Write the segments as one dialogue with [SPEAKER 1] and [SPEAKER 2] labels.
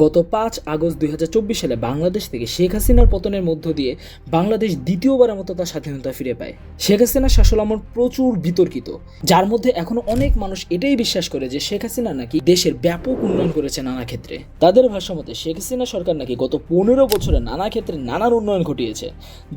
[SPEAKER 1] গত ৫ আগস্ট ২০২৪ সালে বাংলাদেশ থেকে শেখ হাসিনার পতনের মধ্য দিয়ে বাংলাদেশ দ্বিতীয়বারের মতো তার স্বাধীনতা ফিরে পায়। শেখ হাসিনার শাসনামল প্রচুর বিতর্কিত, যার মধ্যে এখনো অনেক মানুষ এটাই বিশ্বাস করে যে শেখ হাসিনা নাকি দেশের ব্যাপক উন্নয়ন করেছে নানা ক্ষেত্রে। তাদের ভাষ্যমতে শেখ হাসিনা সরকার নাকি গত ১৫ বছরে নানা ক্ষেত্রে নানান উন্নয়ন ঘটিয়েছে,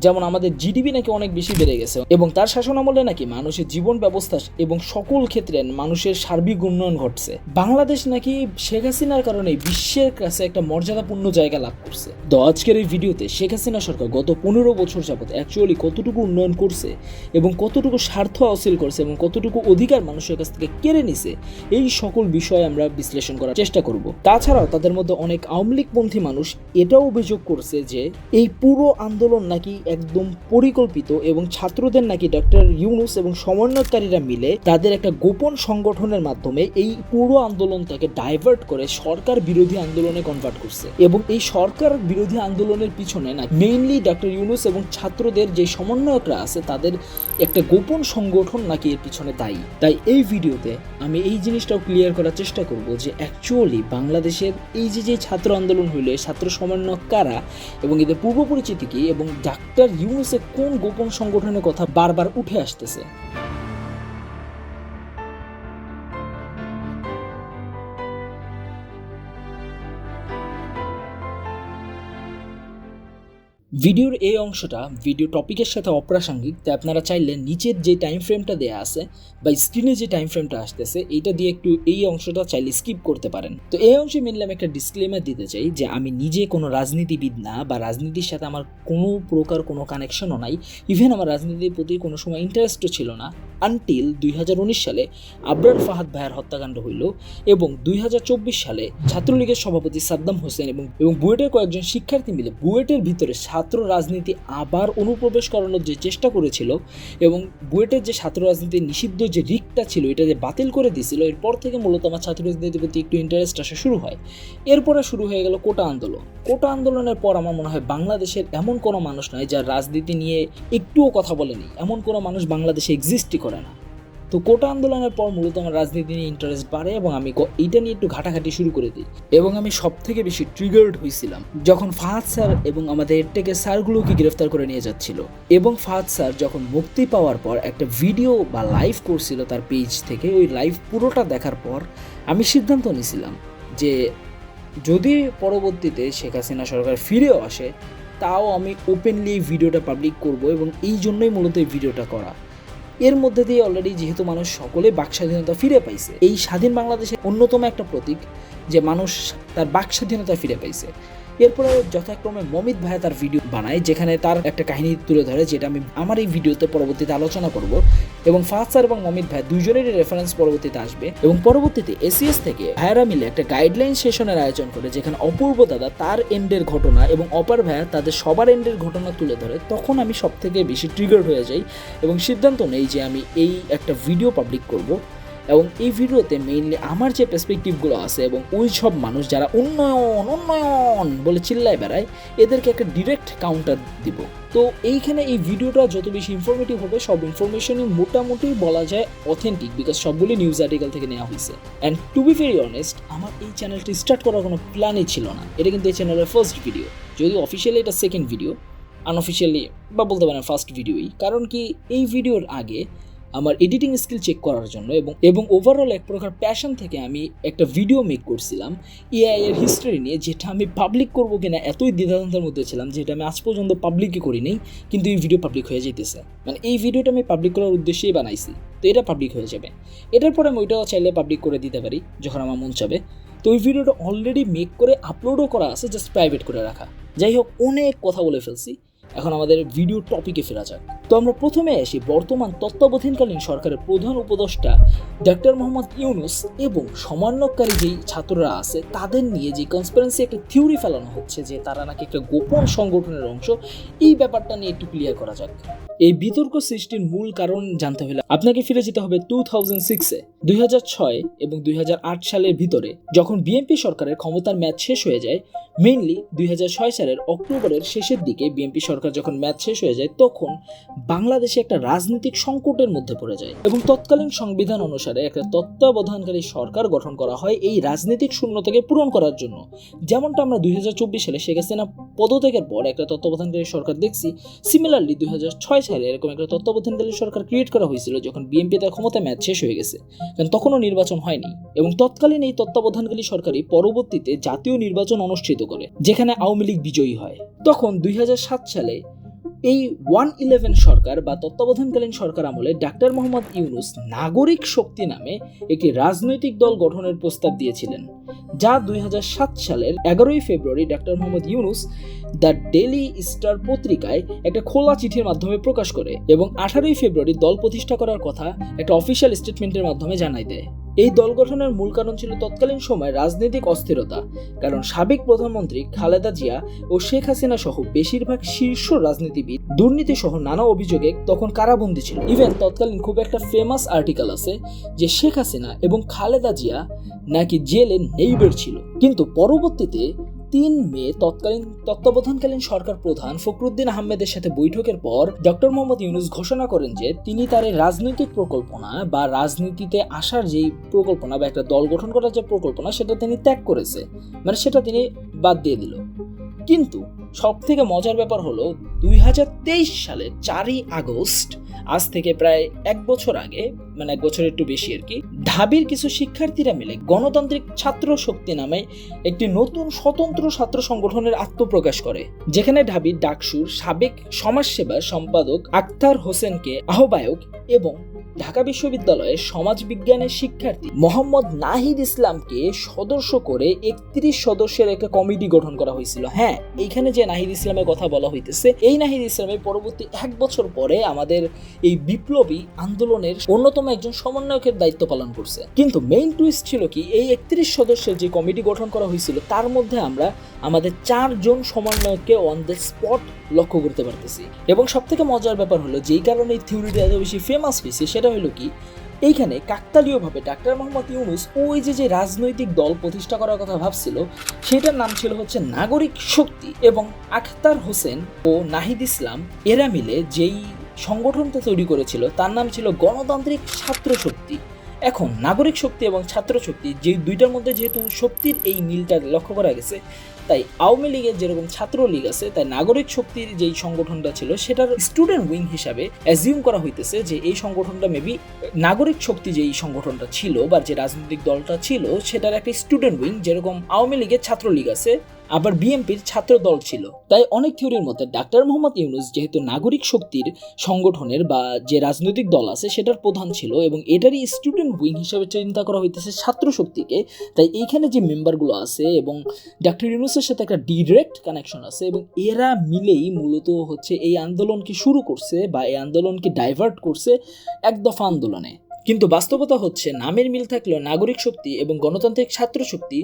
[SPEAKER 1] যেমন আমাদের জিডিপি নাকি অনেক বেশি বেড়ে গেছে এবং তার শাসনামলে নাকি মানুষের জীবন ব্যবস্থা এবং সকল ক্ষেত্রে মানুষের সার্বিক উন্নয়ন ঘটছে। বাংলাদেশ নাকি শেখ হাসিনার কারণে বিশ্বের কাছে একটা মর্যাদাপূর্ণ জায়গা লাভ করছে। তো আজকের এই ভিডিওতে শেখ হাসিনা সরকার গত ১৫ বছর যাবত অ্যাকচুয়ালি কতটুকু উন্নয়ন করছে এবং কতটুকু স্বার্থ হাসিল করছে এবং কতটুকু অধিকার মানুষের কাছ থেকে কেড়ে নিছে, এই সকল বিষয়ে আমরা বিশ্লেষণ করার চেষ্টা করব। তাছাড়াও তাদের মধ্যে অনেক আওয়ামী লীগপন্থী মানুষ এটাও অভিযোগ করছে যে এই পুরো আন্দোলন নাকি একদম পরিকল্পিত এবং ছাত্রদের নাকি ডক্টর ইউনূস এবং সমন্বয়কারীরা মিলে তাদের একটা গোপন সংগঠনের মাধ্যমে এই পুরো আন্দোলনটাকে ডাইভার্ট করে সরকার বিরোধী আন্দোলনে কনভার্ট করছে এবং এই সরকার বিরোধী আন্দোলনের পিছনে না মেইনলি ডক্টর ইউনূস এবং ছাত্রদের যে সমন্বয়করা আছে তাদের একটা গোপন সংগঠন নাকি এর পিছনে দায়ী। তাই এই ভিডিওতে আমি এই জিনিসটাও ক্লিয়ার করার চেষ্টা করব যে অ্যাকচুয়ালি বাংলাদেশের এই যে ছাত্র আন্দোলন হইলে ছাত্র সমন্বয়ক কারা এবং এদের পূর্ব পরিচিতি কি এবং ডক্টর ইউনূসের কোন গোপন সংগঠনের কথা বারবার উঠে আসতেছে। ভিডিওর এই অংশটা ভিডিও টপিকের সাথে অপ্রাসঙ্গিক, তাই আপনারা চাইলে নিচের যে টাইম ফ্রেমটা দেওয়া আছে বা স্ক্রিনে যে টাইম ফ্রেমটা আসতেছে এইটা দিয়ে একটু এই অংশটা চাইলে স্কিপ করতে পারেন। তো এই অংশে মেনলি আমি একটা ডিসক্লেমার দিতে চাই যে আমি নিজে কোনো রাজনীতিবিদ না বা রাজনীতির সাথে আমার কোনো প্রকার কোনো কানেকশনও নাই, ইভেন আমার রাজনীতির প্রতি কোনো সময় ইন্টারেস্টও ছিল না আনটিল ২০১৯ সালে আবরার ফাহাদ ভাইয়ের হত্যাকাণ্ড হইল এবং ২০২৪ সালে ছাত্রলীগের সভাপতি সাদ্দাম হোসেন এবং বুয়েটের কয়েকজন শিক্ষার্থী মিলে বুয়েটের ভিতরে ছাত্র রাজনীতি আবার অনুপ্রবেশ করানোর যে চেষ্টা করেছিল এবং বুয়েটের যে ছাত্র রাজনীতির নিষিদ্ধ যে রিগটা ছিল এটা যে বাতিল করে দিয়েছিল, এরপর থেকে মূলত আমার ছাত্র রাজনীতির প্রতি একটু ইন্টারেস্ট আসা শুরু হয়। এরপরে শুরু হয়ে গেল কোটা আন্দোলন। কোটা আন্দোলনের পর আমার মনে হয় বাংলাদেশের এমন কোনো মানুষ নয় যার রাজনীতি নিয়ে একটুও কথা বলেনি, এমন কোনো মানুষ বাংলাদেশে এক্সিস্টই করে না। তো কোটা আন্দোলনের পর মূলত আমার রাজনীতি নিয়ে ইন্টারেস্ট বাড়ে এবং আমি এইটা নিয়ে একটু ঘাটাঘাটি শুরু করে দিই এবং আমি সব থেকে বেশি ট্রিগার্ড হয়েছিলাম যখন ফাহাদ স্যার এবং আমাদের এরটেকের স্যারগুলোকে গ্রেফতার করে নিয়ে যাচ্ছিল এবং ফাহাদ স্যার যখন মুক্তি পাওয়ার পর একটা ভিডিও বা লাইভ করছিল তার পেজ থেকে, ওই লাইভ পুরোটা দেখার পর আমি সিদ্ধান্ত নিয়েছিলাম যে যদি পরবর্তীতে শেখ হাসিনা সরকার ফিরেও আসে তাও আমি ওপেনলি এই ভিডিওটা পাবলিক করব এবং এই জন্যই মূলত এই ভিডিওটা করা। এর মধ্যে দিয়ে অলরেডি যেহেতু মানুষ সকলে বাক স্বাধীনতা ফিরে পাইছে, এই স্বাধীন বাংলাদেশের অন্যতম একটা প্রতীক যে মানুষ তার বাক স্বাধীনতা ফিরে পাইছে। এরপরে যথাক্রমে মমিত ভাইয়া তার ভিডিও বানায় যেখানে তার একটা কাহিনী তুলে ধরে, যেটা আমি আমার এই ভিডিওতে পরবর্তীতে আলোচনা করব এবং ফাহাদ স্যার এবং মমিত ভাই দুইজনেরই রেফারেন্স পরবর্তীতে আসবে এবং পরবর্তীতে এসিএস থেকে ভাইয়ারা মিলে একটা গাইডলাইন সেশনের আয়োজন করে যেখানে অপূর্ব দাদা তার এন্ডের ঘটনা এবং অপার ভাইয়া তাদের সবার এন্ডের ঘটনা তুলে ধরে। তখন আমি সব থেকে বেশি ট্রিগার হয়ে যাই এবং সিদ্ধান্ত নেই যে আমি এই একটা ভিডিও পাবলিক করব এবং এই ভিডিওতে মেইনলি আমার যে পার্সপেক্টিভগুলো আছে এবং ওই সব মানুষ যারা উন্নয়ন উন্নয়ন বলে চিল্লায় বেড়ায় এদেরকে একটা ডিরেক্ট কাউন্টার দিব। তো এইখানে এই ভিডিওটা যত বেশি ইনফরমেটিভ হবে সব ইনফরমেশনই মোটামুটি বলা যায় অথেন্টিক, বিকজ সবগুলি নিউজ আর্টিকেল থেকে নেওয়া হয়েছে। And to be very honest আমার এই চ্যানেলটি স্টার্ট করার কোনো প্ল্যানই ছিল না, এটা কিন্তু এই চ্যানেলের ফার্স্ট ভিডিও, যদিও অফিসিয়ালি এটা সেকেন্ড ভিডিও, আনঅফিসিয়ালি বা বলতে পারেন ফার্স্ট ভিডিওই। কারণ কি এই ভিডিওর আগে আমার এডিটিং স্কিল চেক করার জন্য এবং ওভারঅল এক প্রকার প্যাশন থেকে আমি একটা ভিডিও মেক করছিলাম এআই এর হিস্ট্রি নিয়ে, যেটা আমি পাবলিক করবো কিনা এতই দ্বিধাদ্বন্দ্বের মধ্যে ছিলাম যেটা আমি আজ পর্যন্ত পাবলিকই করি নাই, কিন্তু এই ভিডিও পাবলিক হয়ে যেতেছে। মানে এই ভিডিওটা আমি পাবলিক করার উদ্দেশ্যেই বানাইছি, তো এটা পাবলিক হয়ে যাবে। এটার পরে আমি ওইটাও চাইলে পাবলিক করে দিতে পারি যখন আমার মন চাবে। তো ওই ভিডিওটা অলরেডি মেক করে আপলোডও করা আছে, জাস্ট প্রাইভেট করে রাখা। যাই হোক, অনেক কথা বলে ফেলছি, এখন আমাদের ভিডিও টপিকে ফেরা যাক। তো আমরা প্রথমে আসি বর্তমান তত্ত্বাবধানকালীন সরকারের প্রধান উপদেষ্টা ডক্টর মোহাম্মদ ইউনূস এবং সমন্বয়কারী যেই ছাত্ররা আছে তাদের নিয়ে যে কনস্পিরেন্সি একটা থিওরি ফেলানো হচ্ছে যে তারা নাকি একটা গোপন সংগঠনের অংশ, এই ব্যাপারটা নিয়ে একটু ক্লিয়ার করা যাক। এই বিতর্ক সৃষ্টির মূল কারণ জানতে হলে আপনাকে ফিরে যেতে হবে 2006-এ। 2006 এবং 2008 সালের ভিতরে যখন বিএনপি সরকারের ক্ষমতার মেয়াদ শেষ হয়ে যায়, মেইনলি 2006 সালের অক্টোবরের শেষের দিকে বিএনপি সরকার যখন মেয়াদ শেষ হয়ে যায় তখন বাংলাদেশে একটা রাজনৈতিক সংকটের মধ্যে পড়ে যায় এবং তৎকালীন সংবিধান অনুসারে একটা তত্ত্বাবধানকারী সরকার গঠন করা হয় এই রাজনৈতিক শূন্যতাকে পূরণ করার জন্য। যেমনটা আমরা 2024 সালে শেখ হাসিনা পদত্যাগের পর একটা তত্ত্বাবধানকারী সরকার দেখছি, সিমিলারলি 2006 সালে এরকম একটা তত্ত্বাবধানকারী সরকার ক্রিয়েট করা হয়েছিল যখন বিএনপি তার ক্ষমতা মেয়াদ শেষ হয়ে গেছে, কারণ তখনও নির্বাচন হয়নি। এবং তৎকালীন এই তত্ত্বাবধানকারী সরকারই পরবর্তীতে জাতীয় নির্বাচন অনুষ্ঠিত করে যেখানে আওয়ামী লীগ বিজয়ী হয়। তখন 2007 সালে এই 111 সরকার বা তত্ত্বাবধানকালীন সরকার আমলে ডাক্তার মোহাম্মদ ইউনূস নাগরিক শক্তি নামে একটি রাজনৈতিক দল গঠনের প্রস্তাব দিয়েছিলেন, যা 2007 সালের 11 ফেব্রুয়ারি doctor Mohammad Yunus the Daily Star পত্রিকায় একটা খোলা চিঠির মাধ্যমে প্রকাশ করে এবং 18 ফেব্রুয়ারি দল প্রতিষ্ঠা করার কথা একটা অফিসিয়াল স্টেটমেন্টের মাধ্যমে জানাই দেয়। এই দল গঠনের মূল কারণ ছিল তৎকালীন সময়ে রাজনৈতিক অস্থিরতা, কারণ সাবেক প্রধানমন্ত্রী খালেদা জিয়া ও শেখ হাসিনা সহ বেশিরভাগ শীর্ষ রাজনীতিবিদ দুর্নীতি সহ নানা অভিযোগে তখন কারাবন্দী ছিল। ইভেন তৎকালীন খুব একটা ফেমাস আর্টিকেল আছে যে শেখ হাসিনা এবং খালেদা জিয়া নাকি জেলে নেইবার ছিল। কিন্তু পরবর্তীতে 3 মে তত্ত্বাবধানকালীন সরকার প্রধান ফখরুদ্দিন আহমেদের সাথে বৈঠকের পর ডক্টর মোহাম্মদ ইউনূস ঘোষণা করেন যে তিনি তার এই রাজনৈতিক প্রকল্পনা বা রাজনীতিতে আসার যেই প্রকল্পনা বা একটা দল গঠন করার যে প্রকল্পনা সেটা তিনি ত্যাগ করেছে, মানে সেটা তিনি বাদ দিয়ে দিল। কিন্তু সব থেকে মজার ব্যাপার হলো 2023 সালে 4 আগস্ট, আজ থেকে প্রায় 1 বছর আগে, মানে 1 বছর একটু বেশি আর কি, ঢাবির কিছু শিক্ষার্থীরা মিলে গণতান্ত্রিক ছাত্র শক্তি নামে একটি নতুন স্বতন্ত্র ছাত্র সংগঠনের আত্মপ্রকাশ করে, যেখানে ঢাবির ডাকসুর সাবেক সমাজসেবা সম্পাদক আখতার হোসেনকে আহ্বায়ক এবং ঢাকা বিশ্ববিদ্যালয়ের সমাজ বিজ্ঞানের শিক্ষার্থী মোহাম্মদ নাহিদ ইসলামকে সদস্য করে 31 সদস্যের একটা কমিটি গঠন করা হয়েছিল। হ্যাঁ, এইখানে যে নাহিদ ইসলামের কথা বলা হইতেছে, এই নাহিদ ইসলামের পরবর্তী 1 বছর পরে আমাদের এই বিপ্লবী আন্দোলনের অন্যতম একজন সমন্বয়কের দায়িত্ব পালন করছে। কিন্তু মেইন টুইস্ট ছিল কি, এই 31 সদস্যের যে কমিটি গঠন করা হয়েছিল তার মধ্যে আমরা আমাদের 4 জন সমন্বয়ককে অন দ্য স্পট লক্ষ্য করতে পারতেছি। এবং সব থেকে মজার ব্যাপার হলো যেই কারণে এই থিওরিটা এত বেশি ফেমাস হয়েছে সেটা হলো কি, এইখানে কাকতালীয়ভাবে ডাক্তার মোহাম্মদ ইউনূস ওই যে রাজনৈতিক দল প্রতিষ্ঠা করার কথা ভাবছিল সেটার নাম ছিল হচ্ছে নাগরিক শক্তি, এবং আখতার হোসেন ও নাহিদ ইসলাম এরা মিলে যেই সংগঠনটা তৈরি করেছিল তার নাম ছিল গণতান্ত্রিক ছাত্র শক্তি। এখন নাগরিক শক্তি এবং ছাত্র শক্তি যে দুইটার মধ্যে যেহেতু শক্তির এই মিলটা লক্ষ্য করা গেছে, তাই আওয়ামী লীগের যেরকম ছাত্র লীগ আছে, তাই নাগরিক শক্তির যেই সংগঠনটা ছিল সেটার স্টুডেন্ট উইং হিসাবে অ্যাজিউম করা হইতেছে যে এই সংগঠনটা মেবি নাগরিক শক্তি যেই সংগঠনটা ছিল বা যে রাজনৈতিক দলটা ছিল সেটার একটা স্টুডেন্ট উইং, যেরকম আওয়ামী লীগের ছাত্র লীগ আছে আবার বিএনপির ছাত্র দল ছিল। তাই অনেক থিওরির মধ্যে ডাক্তার মোহাম্মদ ইউনূস যেহেতু নাগরিক শক্তির সংগঠনের বা যে রাজনৈতিক দল আছে সেটার প্রধান ছিল এবং এটারই স্টুডেন্ট উইং হিসেবে চিন্তা করা হইতেছে ছাত্র শক্তিকে, তাই এইখানে যে মেম্বারগুলো আছে এবং ডাক্তার ইউনূসের সাথে একটা ডিরেক্ট কানেকশন আছে এবং এরা মিলেই মূলত হচ্ছে এই আন্দোলনকে শুরু করছে বা এই আন্দোলনকে ডাইভার্ট করছে এক দফা আন্দোলনে। কিন্তু বাস্তবতা হচ্ছে নামের মিল থাকলেও নাগরিক শক্তি এবং গণতান্ত্রিক ছাত্র শক্তি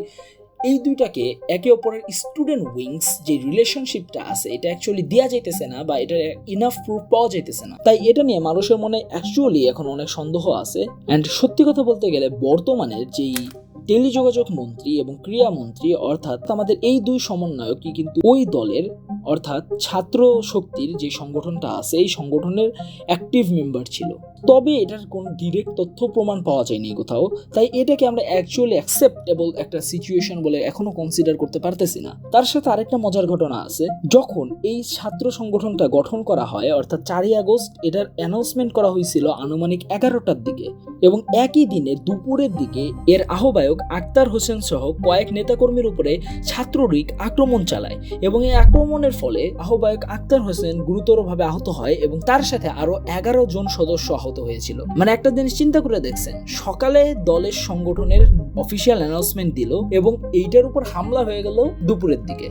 [SPEAKER 1] এই দুইটাকে একে অপরের স্টুডেন্ট উইংস যে রিলেশনশিপটা আছে এটা অ্যাকচুয়ালি দেওয়া যাইতেছে না বা এটা ইনাফ প্রুফ পাওয়া যাইতেছে না। তাই এটা নিয়ে মানুষের মনে অ্যাকচুয়ালি এখন অনেক সন্দেহ আছে। অ্যান্ড সত্যি কথা বলতে গেলে বর্তমানে যেই টেলিযোগাযোগ মন্ত্রী এবং ক্রীড়া মন্ত্রী অর্থাৎ আমাদের এই দুই সমন্বয়কই কিন্তু ওই দলের অর্থাৎ ছাত্র শক্তির যে সংগঠনটা আছে এই সংগঠনের অ্যাক্টিভ মেম্বার ছিল। তবে এটার কোনো ডিরেক্ট তথ্য প্রমাণ পাওয়া যায়নি কোথাও, তাই এটাকে আমরা অ্যাকচুয়ালি অ্যাকসেপ্টেবল একটা সিচুয়েশন বলে এখনো কনসিডার করতে পারতেছি না। তার সাথে আরেকটা মজার ঘটনা আছে, যখন এই ছাত্র সংগঠনটা গঠন করা হয় অর্থাৎ 4 আগস্ট এটার অ্যানাউন্সমেন্ট করা হয়েছিল আনুমানিক 11টার দিকে এবং একই দিনে দুপুরের দিকে এর আহ্বায়ক আখতার হোসেন সহ কয়েক নেতাকর্মীর উপরে ছাত্রলীগ আক্রমণ চালায় এবং এই আক্রমণের ফলে আহ্বায়ক আখতার হোসেন গুরুতরভাবে আহত হয় এবং তার সাথে আরো 11 জন সদস্য আহত হয়েছিল। মানে একটা জিনিস চিন্তা করে দেখছেন, সকালে দলের সংগঠনের অফিসিয়াল অ্যানাউন্সমেন্ট দিল এবং এইটার উপর হামলা হয়ে গেল দুপুরের দিকে।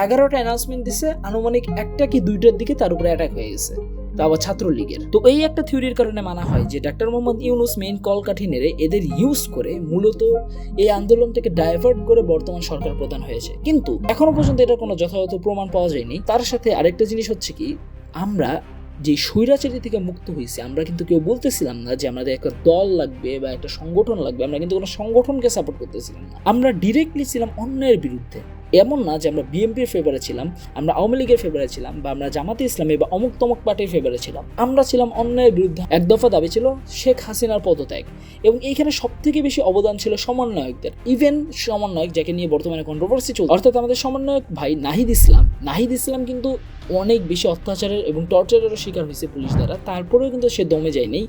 [SPEAKER 1] 11টা অ্যানাউন্সমেন্ট দিছে, আনুমানিক 1টা কি 2টার দিকে তার উপরে অ্যাটাক হয়ে গেছে, তা আবার ছাত্রলীগের। তো এই একটা থিওরির কারণে মানা হয় যে ডাক্তার মোহাম্মদ ইউনূস মেইন কলকাঠি নেড়ে এদের ইউজ করে মূলত এই আন্দোলনটাকে ডাইভার্ট করে বর্তমান সরকার প্রধান হয়েছে। কিন্তু এখনো পর্যন্ত এটা কোনো যথাযথ প্রমাণ পাওয়া যায়নি। তার সাথে আরেকটা জিনিস হচ্ছে কি, আমরা যে স্বৈরাচারী থেকে মুক্ত হয়েছে আমরা কিন্তু কেউ বলতেছিলাম না যে আমাদের একটা দল লাগবে বা একটা সংগঠন লাগবে, আমরা কিন্তু কোনো সংগঠনকে সাপোর্ট করতেছিলাম না, আমরা ডিরেক্টলি ছিলাম অন্যায়ের বিরুদ্ধে। এমন না যে আমরা বিএনপির ফেভারে ছিলাম, আমরা আওয়ামী লীগের ফেভারে ছিলাম, বা আমরা জামাতে ইসলামী বা অমুক তমুক পার্টির ফেভারে ছিলাম। আমরা ছিলাম অন্যায়ের বিরুদ্ধে। এক দফা দাবি ছিল শেখ হাসিনার পদত্যাগ, এবং এইখানে সবথেকে বেশি অবদান ছিল সমন্বয়কদের। ইভেন সমন্বয়ক যাকে নিয়ে বর্তমানে কন্ট্রোভার্সি চলছে, অর্থাৎ আমাদের সমন্বয়ক ভাই নাহিদ ইসলাম কিন্তু অনেক বেশি অত্যাচারের এবং টর্চারেরও শিকার হয়েছে পুলিশ দ্বারা। তারপরেও কিন্তু সে দমে যায়নি,